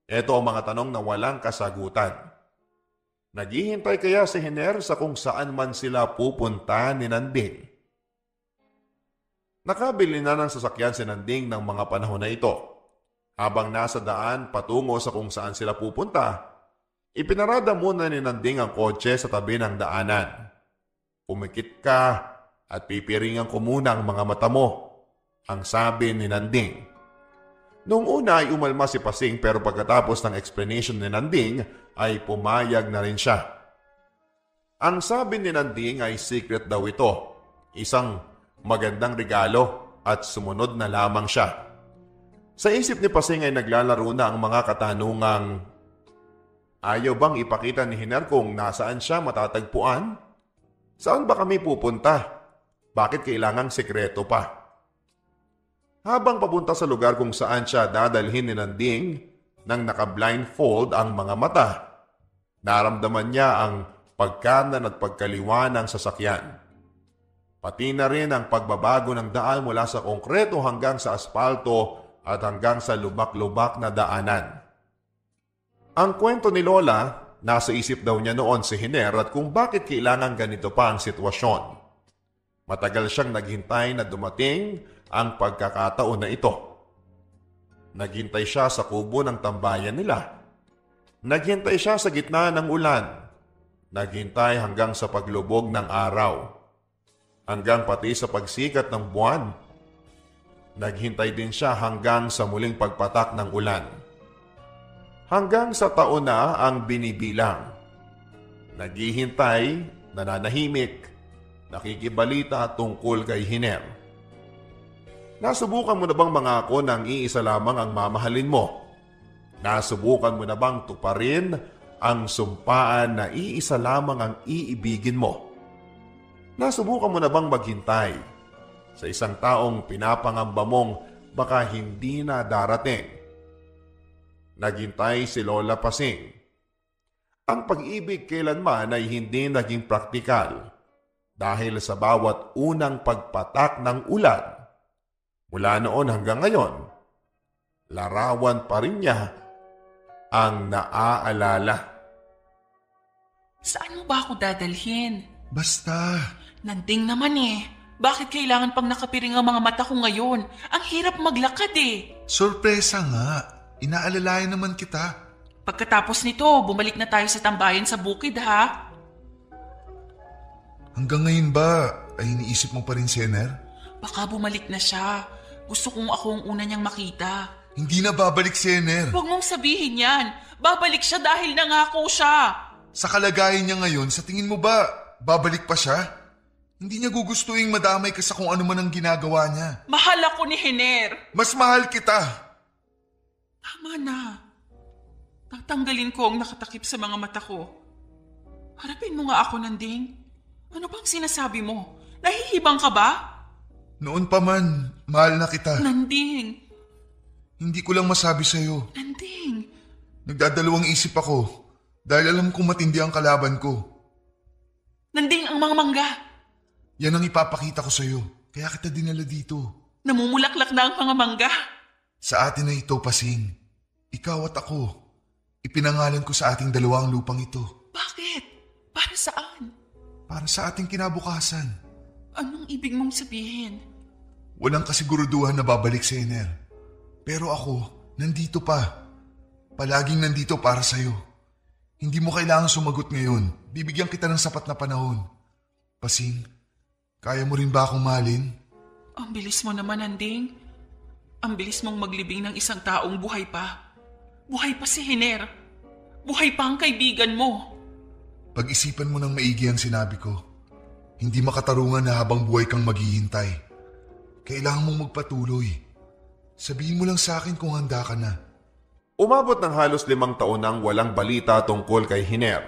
Ito ang mga tanong na walang kasagutan. Naghihintay kaya si Hiner sa kung saan man sila pupunta ni Nanding? Nakabili na ng sasakyan si Nanding ng mga panahon na ito. Habang nasa daan patungo sa kung saan sila pupunta, ipinarada muna ni Nanding ang kotse sa tabi ng daanan. Pumikit ka at pipiringan ko muna ang mga mata mo, ang sabi ni Nanding. Noong una ay umalma si Pasing pero pagkatapos ng explanation ni Nanding ay pumayag na rin siya. Ang sabi ni Nanding ay secret daw ito, isang magandang regalo at sumunod na lamang siya. Sa isip ni Pasing ay naglalaro na ang mga katanungang, ayaw bang ipakita ni Hiner kung nasaan siya matatagpuan? Saan ba kami pupunta? Bakit kailangang sekreto pa? Habang papunta sa lugar kung saan siya dadalhin ni Nanding nang naka-blindfold ang mga mata, naramdaman niya ang pagkanan at pagkaliwa ng sasakyan. Pati na rin ang pagbabago ng daan mula sa konkreto hanggang sa asfalto at hanggang sa lubak-lubak na daanan. Ang kwento ni Lola, nasa isip daw niya noon si Hiner at kung bakit kailangan ganito pa ang sitwasyon. Matagal siyang naghintay na dumating ang pagkakataon na ito. Naghintay siya sa kubo ng tambayan nila. Naghintay siya sa gitna ng ulan. Naghintay hanggang sa paglubog ng araw. Hanggang pati sa pagsikat ng buwan. Naghintay din siya hanggang sa muling pagpatak ng ulan. Hanggang sa taon na ang binibilang. Naghihintay, nananahimik, nakikibalita tungkol kay Hiner. Nasubukan mo na bang mangako ng iisa lamang ang mamahalin mo? Nasubukan mo na bang tuparin ang sumpaan na iisa lamang ang iibigin mo? Nasubukan mo na bang maghintay sa isang taong pinapangamba mong baka hindi na darating? Naghintay si Lola Pasing. Ang pag-ibig kailanman ay hindi naging praktikal dahil sa bawat unang pagpatak ng ulan. Mula noon hanggang ngayon, larawan pa rin niya ang naaalala. Saan mo ba ako dadalhin? Basta. Nanding naman eh. Bakit kailangan pang nakapiring ang mga mata ko ngayon? Ang hirap maglakad eh. Sorpresa nga. Inaalalayan naman kita. Pagkatapos nito, bumalik na tayo sa tambayan sa bukid ha? Hanggang ngayon ba ay iniisip mo pa rin si Hiner? Baka bumalik na siya. Gusto kong ako ang una niyang makita. Hindi na babalik si Hiner. Huwag mong sabihin yan. Babalik siya dahil nangako siya. Sa kalagayan niya ngayon, sa tingin mo ba babalik pa siya? Hindi niya gugustuhin madamay ka sa kung ano man ang ginagawa niya. Mahal ako ni Hiner. Mas mahal kita. Tama na. Tatanggalin ko ang nakatakip sa mga mata ko. Harapin mo nga ako, Nanding. Ano bang sinasabi mo? Nahihibang ka ba? Noon pa man, mahal na kita. Nanding. Hindi ko lang masabi sa'yo. Nanding. Nagdadalawang isip ako dahil alam kong matindi ang kalaban ko. Nanding ang mga mangga. Yan ang ipapakita ko sa'yo. Kaya kita dinala dito. Namumulaklak na ang mga mangga. Sa atin na ito, Pasing. Ikaw at ako. Ipinangalan ko sa ating dalawang lupang ito. Bakit? Para saan? Para sa ating kinabukasan. Anong ibig mong sabihin? Walang kasiguruduhan na babalik si Hiner. Pero ako, nandito pa. Palaging nandito para sa'yo. Hindi mo kailangan sumagot ngayon. Bibigyan kita ng sapat na panahon. Pasing, kaya mo rin ba akong mahalin? Ang bilis mo naman, Nanding. Ang bilis mong maglibing ng isang taong buhay pa. Buhay pa si Hiner. Buhay pa ang kaibigan mo. Pag-isipan mo ng maigi ang sinabi ko. Hindi makatarungan na habang buhay kang maghihintay. Kailangan mong magpatuloy. Sabihin mo lang sa akin kung handa ka na. Umabot ng halos 5 taon nang walang balita tungkol kay Hiner.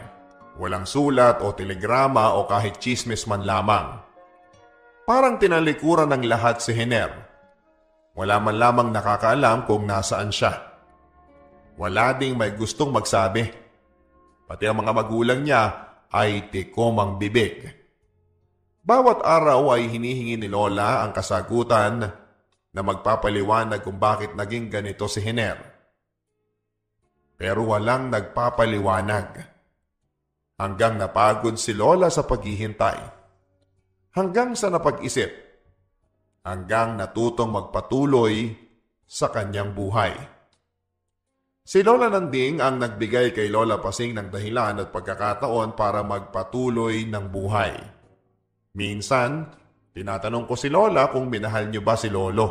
Walang sulat o telegrama o kahit chismis man lamang. Parang tinalikuran ng lahat si Hiner. Wala man lamang nakakaalam kung nasaan siya. Wala ding may gustong magsabi. Pati ang mga magulang niya ay tikom ang bibig. Bawat araw ay hinihingi ni Lola ang kasagutan na magpapaliwanag kung bakit naging ganito si Hiner. Pero walang nagpapaliwanag. Hanggang napagod si Lola sa paghihintay. Hanggang sa napag-isip. Hanggang natutong magpatuloy sa kanyang buhay. Si Lola Nanding ang nagbigay kay Lola Pasing ng dahilan at pagkakataon para magpatuloy ng buhay. Minsan, tinatanong ko si Lola kung minahal niyo ba si Lolo.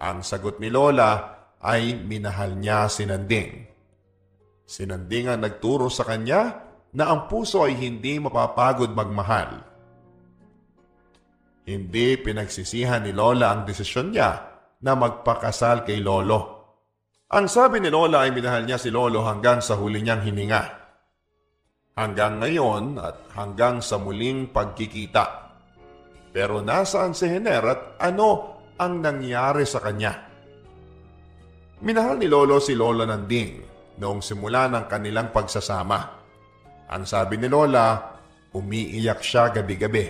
Ang sagot ni Lola ay minahal niya si Nanding. Si Nanding ang nagturo sa kanya na ang puso ay hindi mapapagod magmahal. Hindi pinagsisihan ni Lola ang desisyon niya na magpakasal kay Lolo. Ang sabi ni Lola ay minahal niya si Lolo hanggang sa huli niyang hininga. Hanggang ngayon at hanggang sa muling pagkikita. Pero nasaan si Hiner at ano ang nangyari sa kanya? Minahal ni Lolo si Lola Nanding noong simula ng kanilang pagsasama. Ang sabi ni Lola, umiiyak siya gabi-gabi.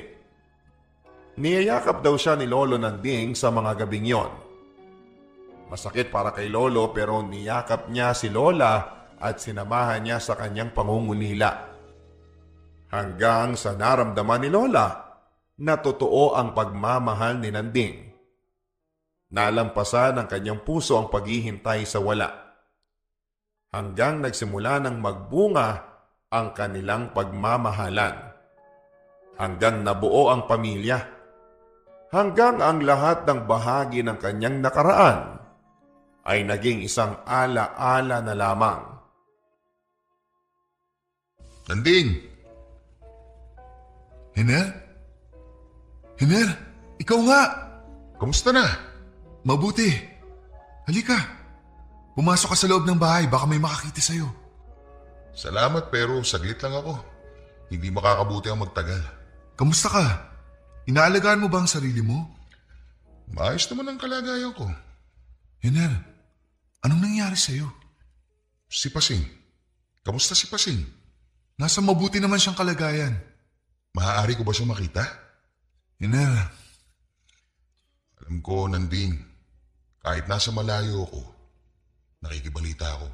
Niyayakap daw siya ni Lolo Nanding sa mga gabing yon. Masakit para kay Lolo pero niyakap niya si Lola at sinamahan niya sa kanyang pangungulila. Hanggang sa naramdaman ni Lola na totoo ang pagmamahal ni Nanding. Nalampasan ng kanyang puso ang paghihintay sa wala. Hanggang nagsimula ng magbunga ang kanilang pagmamahalan. Hanggang nabuo ang pamilya. Hanggang ang lahat ng bahagi ng kanyang nakaraan ay naging isang ala-ala na lamang. Nanding! Hiner? Hiner, ikaw nga! Kamusta na? Mabuti. Halika. Pumasok ka sa loob ng bahay, baka may makakita sa'yo. Salamat pero saglit lang ako. Hindi makakabuti ang magtagal. Kamusta ka? Inaalagaan mo ba ang sarili mo? Maayos naman ang kalagayan ko. Hiner, anong nangyari sa'yo? Si Pasing. Kamusta si Pasing? Nasa mabuti naman siyang kalagayan. Maaari ko ba siya makita? Hiner, Alam ko, Nanding, kahit nasa malayo ako, nakikibalita ako.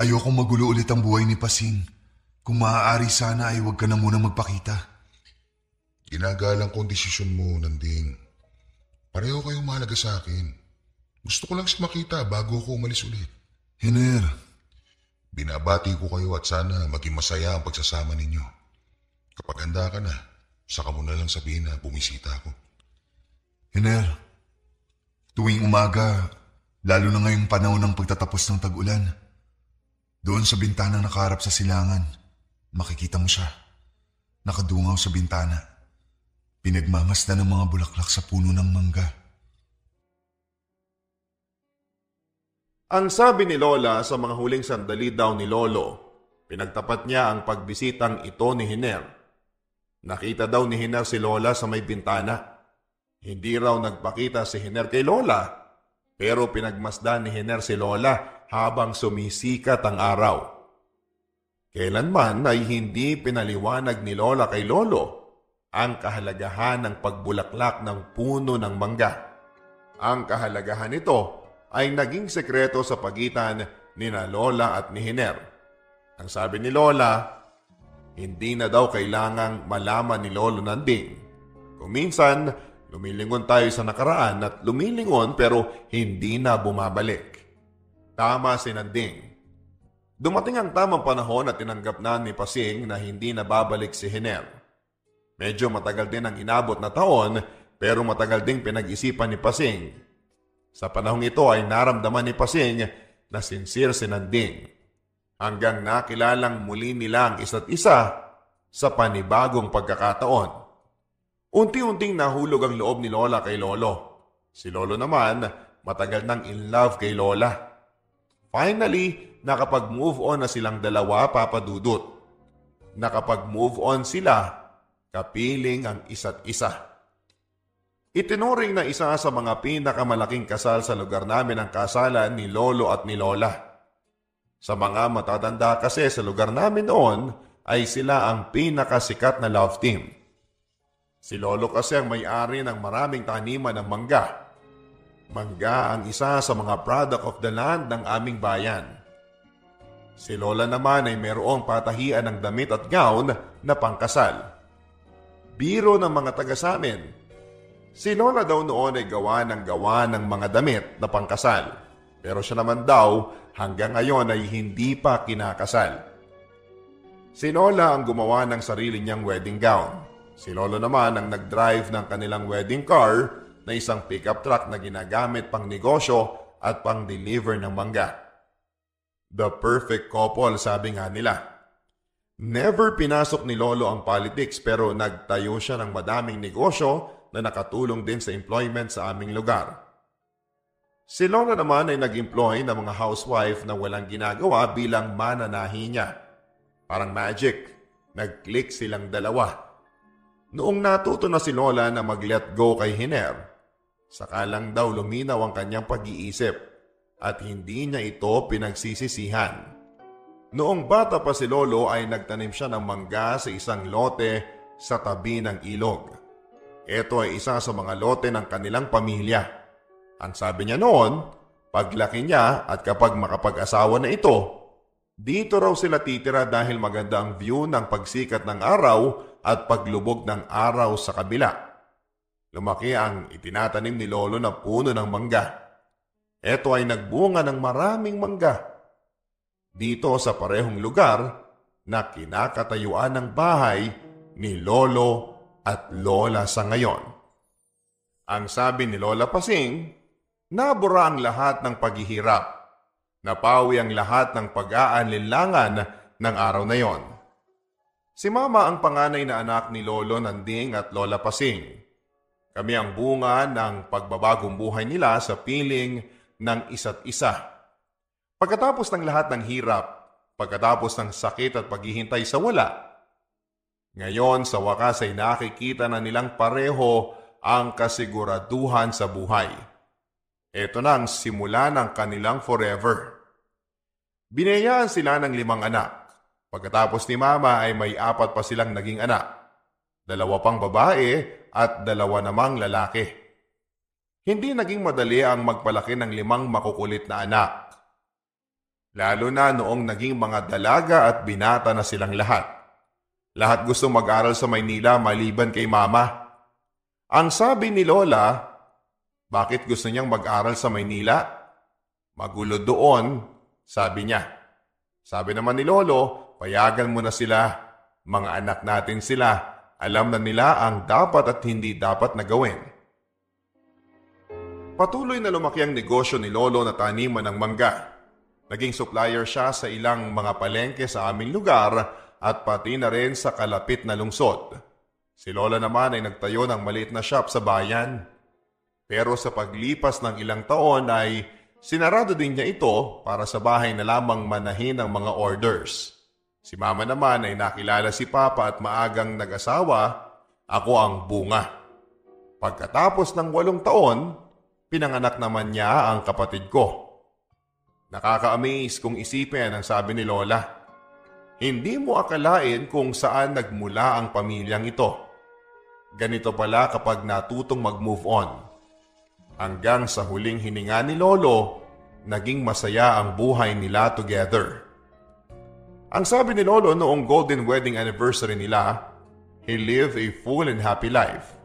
ayokong magulo ulit ang buhay ni Pasing. Kung maaari sana ay huwag ka na munang magpakita. Ginagalang ko ang desisyon mo, Nanding. Pareho kayong mahalaga sa akin. Gusto ko lang siya makita bago ako umalis ulit. Hiner, Binabati ko kayo at sana maging masaya ang pagsasama ninyo. Kapag handa ka na, saka mo na lang sabihin na bumisita ako. Hiner, tuwing umaga, lalo na ngayong panahon ng pagtatapos ng tag-ulan, doon sa bintanang nakaharap sa silangan, makikita mo siya. Nakadungaw sa bintana. Pinagmamasdan ng mga bulaklak sa puno ng mangga. Ang sabi ni Lola sa mga huling sandali daw ni Lolo, pinagtapat niya ang pagbisitang ito ni Hiner. Nakita daw ni Hiner si Lola sa may bintana. Hindi raw nagpakita si Hiner kay Lola, pero pinagmasdan ni Hiner si Lola habang sumisikat ang araw. Kailanman ay hindi pinaliwanag ni Lola kay Lolo ang kahalagahan ng pagbulaklak ng puno ng mangga. Ang kahalagahan nito ay naging sekreto sa pagitan ni na Lola at ni Hiner. Ang sabi ni Lola, hindi na daw kailangang malaman ni Lolo Nanding. Kung minsan, lumilingon tayo sa nakaraan at lumilingon pero hindi na bumabalik. Tama si Nanding. Dumating ang tamang panahon at tinanggap na ni Pasing na hindi na babalik si Hiner. Medyo matagal din ang inabot na taon pero matagal ding pinag-isipan ni Pasing. Sa panahong ito ay naramdaman ni Pasing na sincere si Nanding. Hanggang nakilalang muli nila ang isa't isa sa panibagong pagkakataon. Unti-unting nahulog ang loob ni Lola kay Lolo. Si Lolo naman matagal nang in love kay Lola. Finally, nakapag-move on na silang dalawa, Papa Dudut. Nakapag-move on sila, kapiling ang isa't isa. Itinuring na isa sa mga pinakamalaking kasal sa lugar namin ang kasalan ni Lolo at ni Lola. Sa mga matatanda kasi sa lugar namin noon ay sila ang pinakasikat na love team. Si Lolo kasi ang may-ari ng maraming taniman ng mangga. Mangga ang isa sa mga product of the land ng aming bayan. Si Lola naman ay mayroong patahian ng damit at gown na pangkasal. Biro ng mga taga sa amin. Si Lola daw noon ay gawa ng mga damit na pangkasal. Pero siya naman daw hanggang ngayon ay hindi pa kinakasal. Si Lola ang gumawa ng sarili niyang wedding gown. Si Lolo naman ang nag-drive ng kanilang wedding car na isang pickup truck na ginagamit pang negosyo at pang deliver ng mangga. The perfect couple, sabi nga nila. Never pinasok ni Lolo ang politics pero nagtayo siya ng madaming negosyo na nakatulong din sa employment sa aming lugar. Si Lola naman ay nag-employ ng mga housewife na walang ginagawa bilang mananahi niya. Parang magic, nag-click silang dalawa. Noong natuto na si Lola na mag-let go kay Hiner, saka lang daw luminaw ang kanyang pag-iisip at hindi niya ito pinagsisisihan. Noong bata pa si Lolo ay nagtanim siya ng mangga sa isang lote sa tabi ng ilog. Ito ay isa sa mga lote ng kanilang pamilya. Ang sabi niya noon, paglaki niya at kapag makapag-asawa na ito, dito raw sila titira dahil maganda ang view ng pagsikat ng araw at paglubog ng araw sa kabila. Lumaki ang itinatanim ni Lolo na puno ng mangga. Ito ay nagbunga ng maraming mangga. Dito sa parehong lugar na kinakatayuan ng bahay ni Lolo at Lola sa ngayon. Ang sabi ni Lola Pasing, nabura ang lahat ng paghihirap. Napawi ang lahat ng pag-aalinlangan ng araw na yon. Si Mama ang panganay na anak ni Lolo Nanding at Lola Pasing. Kami ang bunga ng pagbabagong buhay nila sa piling ng isa't isa. Pagkatapos ng lahat ng hirap, pagkatapos ng sakit at paghihintay sa wala, ngayon sa wakas ay nakikita na nilang pareho ang kasiguraduhan sa buhay. Ito na ang simula ng kanilang forever. Binayaan sila ng 5 anak. Pagkatapos ni Mama ay may 4 pa silang naging anak. 2 pang babae at 2 namang lalaki. Hindi naging madali ang magpalaki ng 5 makukulit na anak. Lalo na noong naging mga dalaga at binata na silang lahat. Lahat gusto mag-aral sa Maynila maliban kay Mama. Ang sabi ni Lola, bakit gusto niyang mag-aral sa Maynila? Magulo doon, sabi niya. Sabi naman ni Lolo, payagan mo na sila. Mga anak natin sila. Alam na nila ang dapat at hindi dapat na gawin. Patuloy na lumaki ang negosyo ni Lolo na taniman ng mangga. Naging supplier siya sa ilang mga palengke sa aming lugar at pati na rin sa kalapit na lungsod. Si Lola naman ay nagtayo ng maliit na shop sa bayan. Pero sa paglipas ng ilang taon ay sinarado din niya ito para sa bahay na lamang manahin ang mga orders. Si Mama naman ay nakilala si Papa at maagang nag-asawa, ako ang bunga. Pagkatapos ng 8 taon, pinanganak naman niya ang kapatid ko. Nakaka-amaze kung isipin ang sabi ni Lola. Hindi mo akalain kung saan nagmula ang pamilyang ito. Ganito pala kapag natutong mag-move on. Hanggang sa huling hininga ni Lolo, naging masaya ang buhay nila together. Ang sabi ni Lolo noong golden wedding anniversary nila, he lived a full and happy life.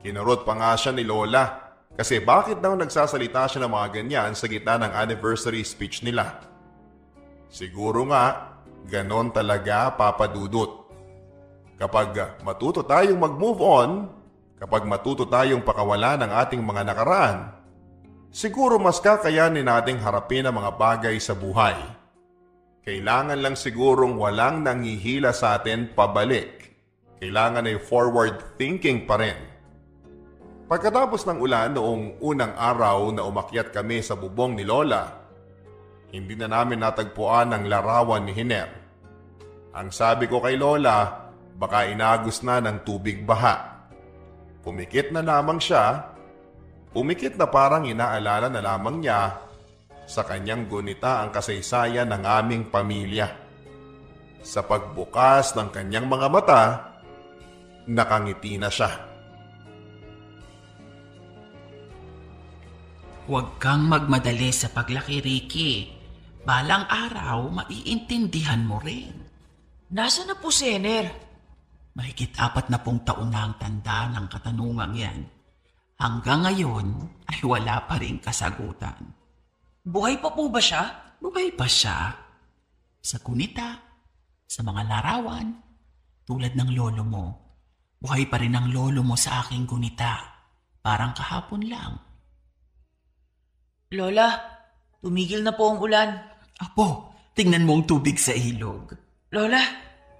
Kinurot pa nga siya ni Lola kasi bakit daw nagsasalita siya ng mga ganyan sa gitna ng anniversary speech nila. Siguro nga, ganon talaga Papa Dudut. Kapag matuto tayong mag-move on, kapag matuto tayong pakawala ng ating mga nakaraan, siguro mas kakayanin nating harapin ang mga bagay sa buhay. Kailangan lang sigurong walang nanghihila sa atin pabalik. Kailangan ay forward thinking pa rin. Pagkatapos ng ulan noong unang araw na umakyat kami sa bubong ni Lola, hindi na namin natagpuan ang larawan ni Hiner. Ang sabi ko kay Lola, baka inagos na ng tubig baha. Pumikit na lamang siya, pumikit na parang inaalala na lamang niya sa kanyang gunita ang kasaysayan ng aming pamilya. Sa pagbukas ng kanyang mga mata, nakangiti na siya. Huwag kang magmadali sa paglaki, Ricky. Balang araw, maiintindihan mo rin. Nasaan na po si Hiner? Mahigit 40 taon na ang tanda ng katanungang yan. Hanggang ngayon ay wala pa rin kasagutan. Buhay pa po ba siya? Buhay pa siya. Sa kunita, sa mga larawan, tulad ng lolo mo. Buhay pa rin ang lolo mo sa aking gunita. Parang kahapon lang. Lola, tumigil na po ang ulan. Apo, tingnan mo ang tubig sa ilog. Lola,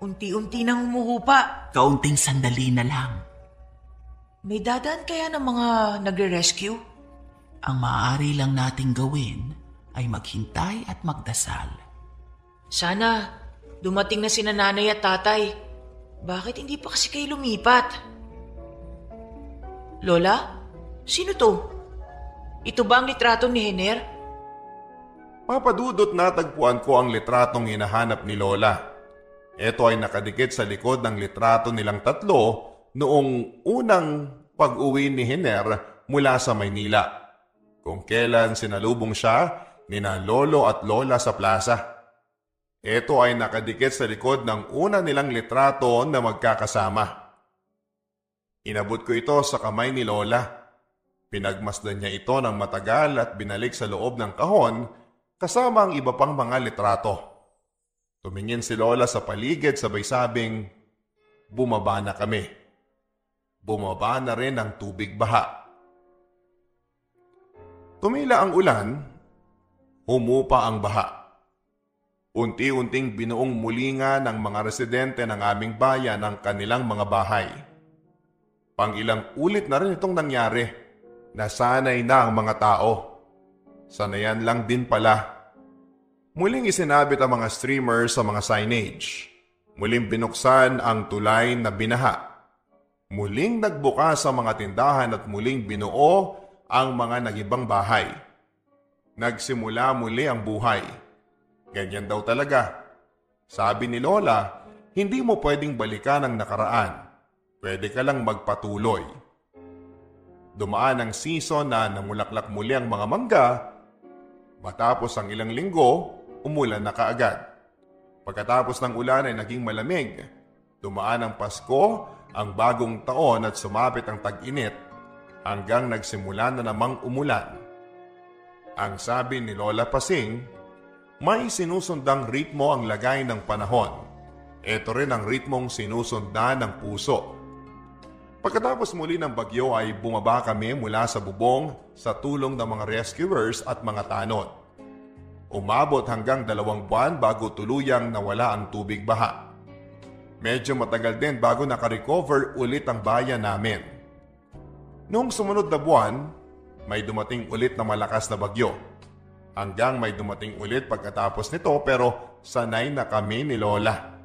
unti-unti nang humuhupa. Kaunting sandali na lang. May dadaan kaya ng mga nagre-rescue? Ang maaari lang nating gawin ay maghintay at magdasal. Sana dumating na sina nanay at tatay. Bakit hindi pa kasi kayo lumipat? Lola, sino to? Ito ba ang litrato ni Hener? Papadudot natagpuan ko ang litratong hinahanap ni Lola. Ito ay nakadikit sa likod ng litrato nilang tatlo noong unang pag-uwi ni Hener mula sa Maynila. Kung kailan sinalubong siya ni na lolo at lola sa plaza. Ito ay nakadikit sa likod ng una nilang litrato na magkakasama. Inabot ko ito sa kamay ni Lola. Pinagmasdan niya ito ng matagal at binalik sa loob ng kahon kasama ang iba pang mga litrato. Tumingin si Lola sa paligid sabay sabing, bumaba na kami. Bumaba na rin ang tubig baha. Tumila ang ulan, humupa ang baha. Unti-unting binuong mulinga ng mga residente ng aming bayan ang kanilang mga bahay. Pang-ilang ulit na rin itong nangyari. Nasanay na ang mga tao. Sanayan lang din pala. Muling isinabit ang mga streamers sa mga signage. Muling binuksan ang tulay na binaha. Muling nagbukas ang mga tindahan at muling binuo ang mga nagibang bahay. Nagsimula muli ang buhay. Ganyan daw talaga. Sabi ni Lola, hindi mo pwedeng balikan ang nakaraan. Pwede ka lang magpatuloy. Dumaan ang season na namulaklak muli ang mga mangga. Matapos ang ilang linggo, umulan na kaagad. Pagkatapos ng ulan ay naging malamig. Dumaan ang Pasko, ang bagong taon at sumapit ang tag-init hanggang nagsimula na namang umulan. Ang sabi ni Lola Pasing, may sinusundang ritmo ang lagay ng panahon. Ito rin ang ritmong sinusundan ng puso. Pagkatapos muli ng bagyo ay bumaba kami mula sa bubong sa tulong ng mga rescuers at mga tanod. Umabot hanggang 2 buwan bago tuluyang nawala ang tubig baha. Medyo matagal din bago nakarecover ulit ang bayan namin. Noong sumunod na buwan, may dumating ulit na malakas na bagyo. Hanggang may dumating ulit pagkatapos nito pero sanay na kami ni Lola.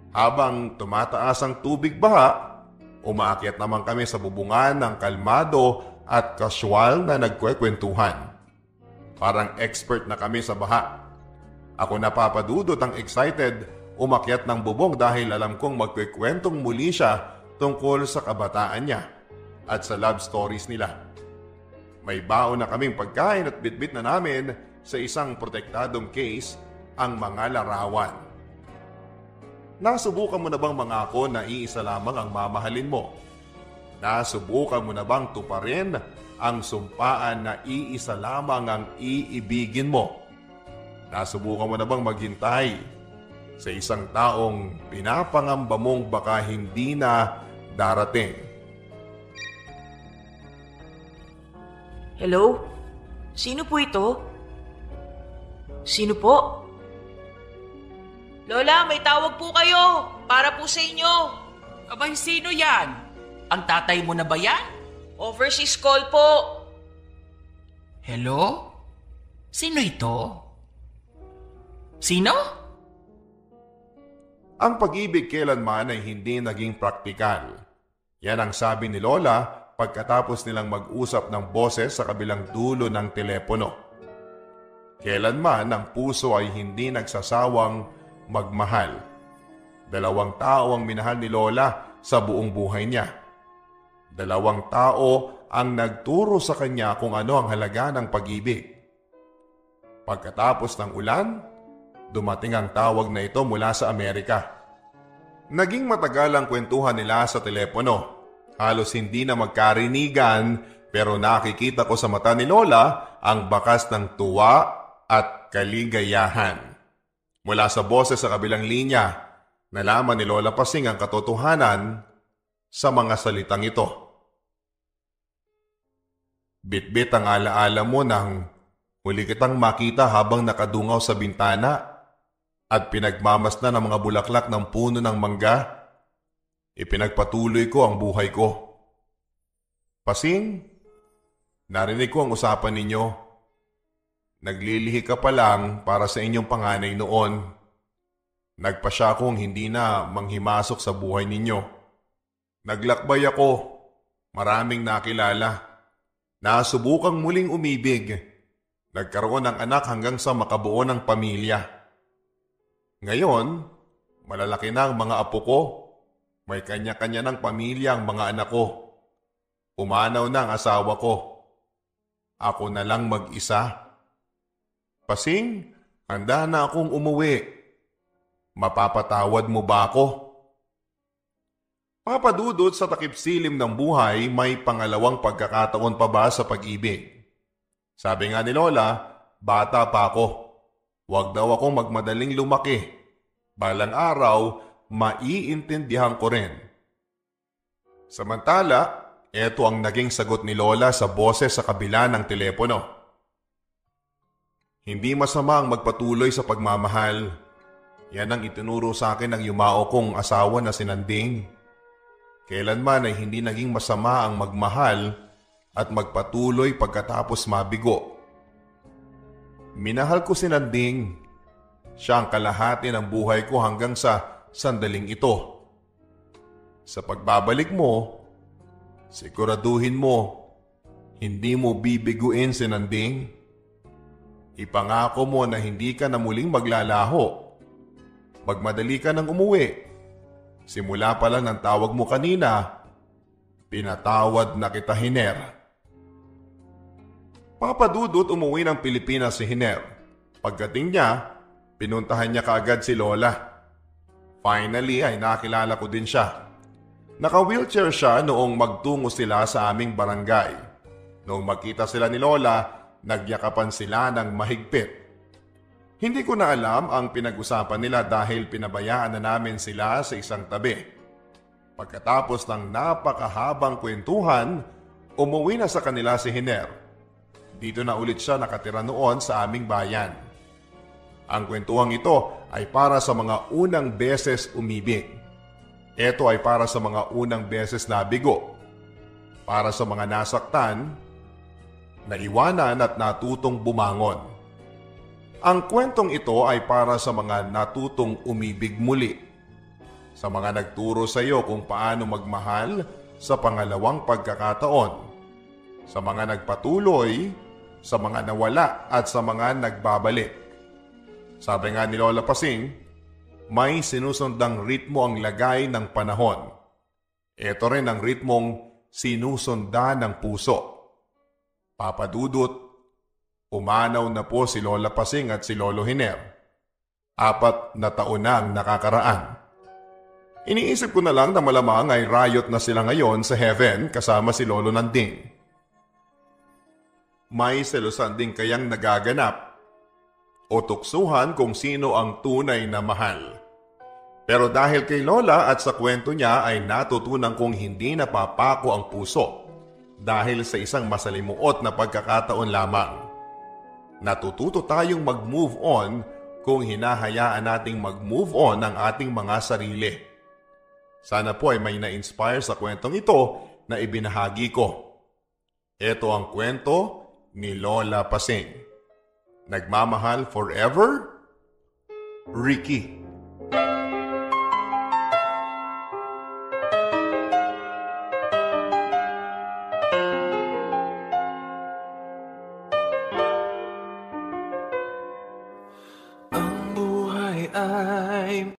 Habang tumataas ang tubig baha, umaakyat naman kami sa bubungan ng kalmado at kasyual na nagkwekwentuhan. Parang expert na kami sa baha. Ako napapadudot ang excited umakyat ng bubong dahil alam kong magkwekwentong muli siya tungkol sa kabataan niya at sa love stories nila. May baon na kaming pagkain at bitbit na namin sa isang protektadong case ang mga larawan. Nasubukan mo na bang mangako na iisa lamang ang mamahalin mo? Nasubukan mo na bang tuparin ang sumpaan na iisa lamang ang iibigin mo? Nasubukan mo na bang maghintay sa isang taong pinapangamba mong baka hindi na darating? Hello? Sino po ito? Sino po? Lola, may tawag po kayo. Para po sa inyo. Abay, sino yan? Ang tatay mo na ba yan? Overseas call po. Hello? Sino ito? Sino? Ang pag-ibig kailanman ay hindi naging praktikal. Yan ang sabi ni Lola pagkatapos nilang mag-usap ng boses sa kabilang dulo ng telepono. Kailanman ang puso ay hindi nagsasawang magmahal. 2 tao ang minahal ni Lola sa buong buhay niya. 2 tao ang nagturo sa kanya kung ano ang halaga ng pag-ibig. Pagkatapos ng ulan, dumating ang tawag na ito mula sa Amerika. Naging matagal ang kwentuhan nila sa telepono. Halos hindi na magkarinigan pero nakikita ko sa mata ni Lola ang bakas ng tuwa at kaligayahan. Mula sa boses sa kabilang linya, nalaman ni Lola Pasing ang katotohanan sa mga salitang ito. Bitbit ang alaala mo nang huli kitang makita habang nakadungaw sa bintana at pinagmamasdan ng mga bulaklak ng puno ng mangga. Ipinagpatuloy ko ang buhay ko. Pasing, Narinig ko ang usapan ninyo. Naglilihi ka pa lang para sa inyong panganay noon. Nagpasya akong hindi na manghimasok sa buhay ninyo. Naglakbay ako. Maraming nakilala. Nasubukang muling umibig. Nagkaroon ng anak hanggang sa makabuo ng pamilya. Ngayon, malalaki na ang mga apo ko. May kanya-kanya ng pamilya ang mga anak ko. Umanaw na ang asawa ko. Ako na lang mag-isa. Pasing, handa na akong umuwi. Mapapatawad mo ba ako? Papadudot sa takip silim ng buhay, may pangalawang pagkakataon pa ba sa pag-ibig? Sabi nga ni Lola, bata pa ako. Huwag daw akong magmadaling lumaki. Balang araw, maiintindihan ko rin. Samantala, eto ang naging sagot ni Lola sa boses sa kabila ng telepono. Hindi masama ang magpatuloy sa pagmamahal. Yan ang itinuro sa akin ng yumao kong asawa na si Nanding. Kailanman ay hindi naging masama ang magmahal at magpatuloy pagkatapos mabigo. Minahal ko si Nanding. Siya ang kalahati ng buhay ko hanggang sa sandaling ito. Sa pagbabalik mo, siguraduhin mo, hindi mo bibiguin si Nanding. Ipangako mo na hindi ka na muling maglalaho. Magmadali ka nang umuwi. Simula pa lang ng tawag mo kanina, pinatawad na kita, Hiner. Papadudot umuwi ng Pilipinas si Hiner. Pagdating niya, pinuntahan niya kaagad si Lola. Finally ay nakilala ko din siya. Naka-wheelchair siya noong magtungo sila sa aming barangay. Noong magkita sila ni Lola, nagyakapan sila ng mahigpit. Hindi ko na alam ang pinag-usapan nila dahil pinabayaan na namin sila sa isang tabi. Pagkatapos ng napakahabang kwentuhan, umuwi na sa kanila si Hiner. Dito na ulit siya nakatira noon sa aming bayan. Ang kwentuhang ito ay para sa mga unang beses umibig. Ito ay para sa mga unang beses na bigo. Para sa mga nasaktan, naiwanan at natutong bumangon. Ang kwentong ito ay para sa mga natutong umibig muli. Sa mga nagturo sa iyo kung paano magmahal sa pangalawang pagkakataon. Sa mga nagpatuloy, sa mga nawala at sa mga nagbabalik. Sabi nga ni Lola Pasing, may sinusundang ritmo ang lagay ng panahon. Ito rin ang ritmong sinusundan ng puso. Papadudot, umanaw na po si Lola Pasing at si Lolo Hiner. 4 na taon na ang nakakaraan. Iniisip ko na lang na malamang ay riot na sila ngayon sa heaven kasama si Lolo Nanding. May selosan din kayang nagaganap o tuksuhan kung sino ang tunay na mahal. Pero dahil kay Lola at sa kwento niya ay natutunan kong hindi napapako ang puso dahil sa isang masalimuot na pagkakataon lamang. Natututo tayong mag-move on kung hinahayaan nating mag-move on ang ating mga sarili. Sana po ay may na-inspire sa kwentong ito na ibinahagi ko. Ito ang kwento ni Lola Pasing. Nagmamahal forever, Ricky.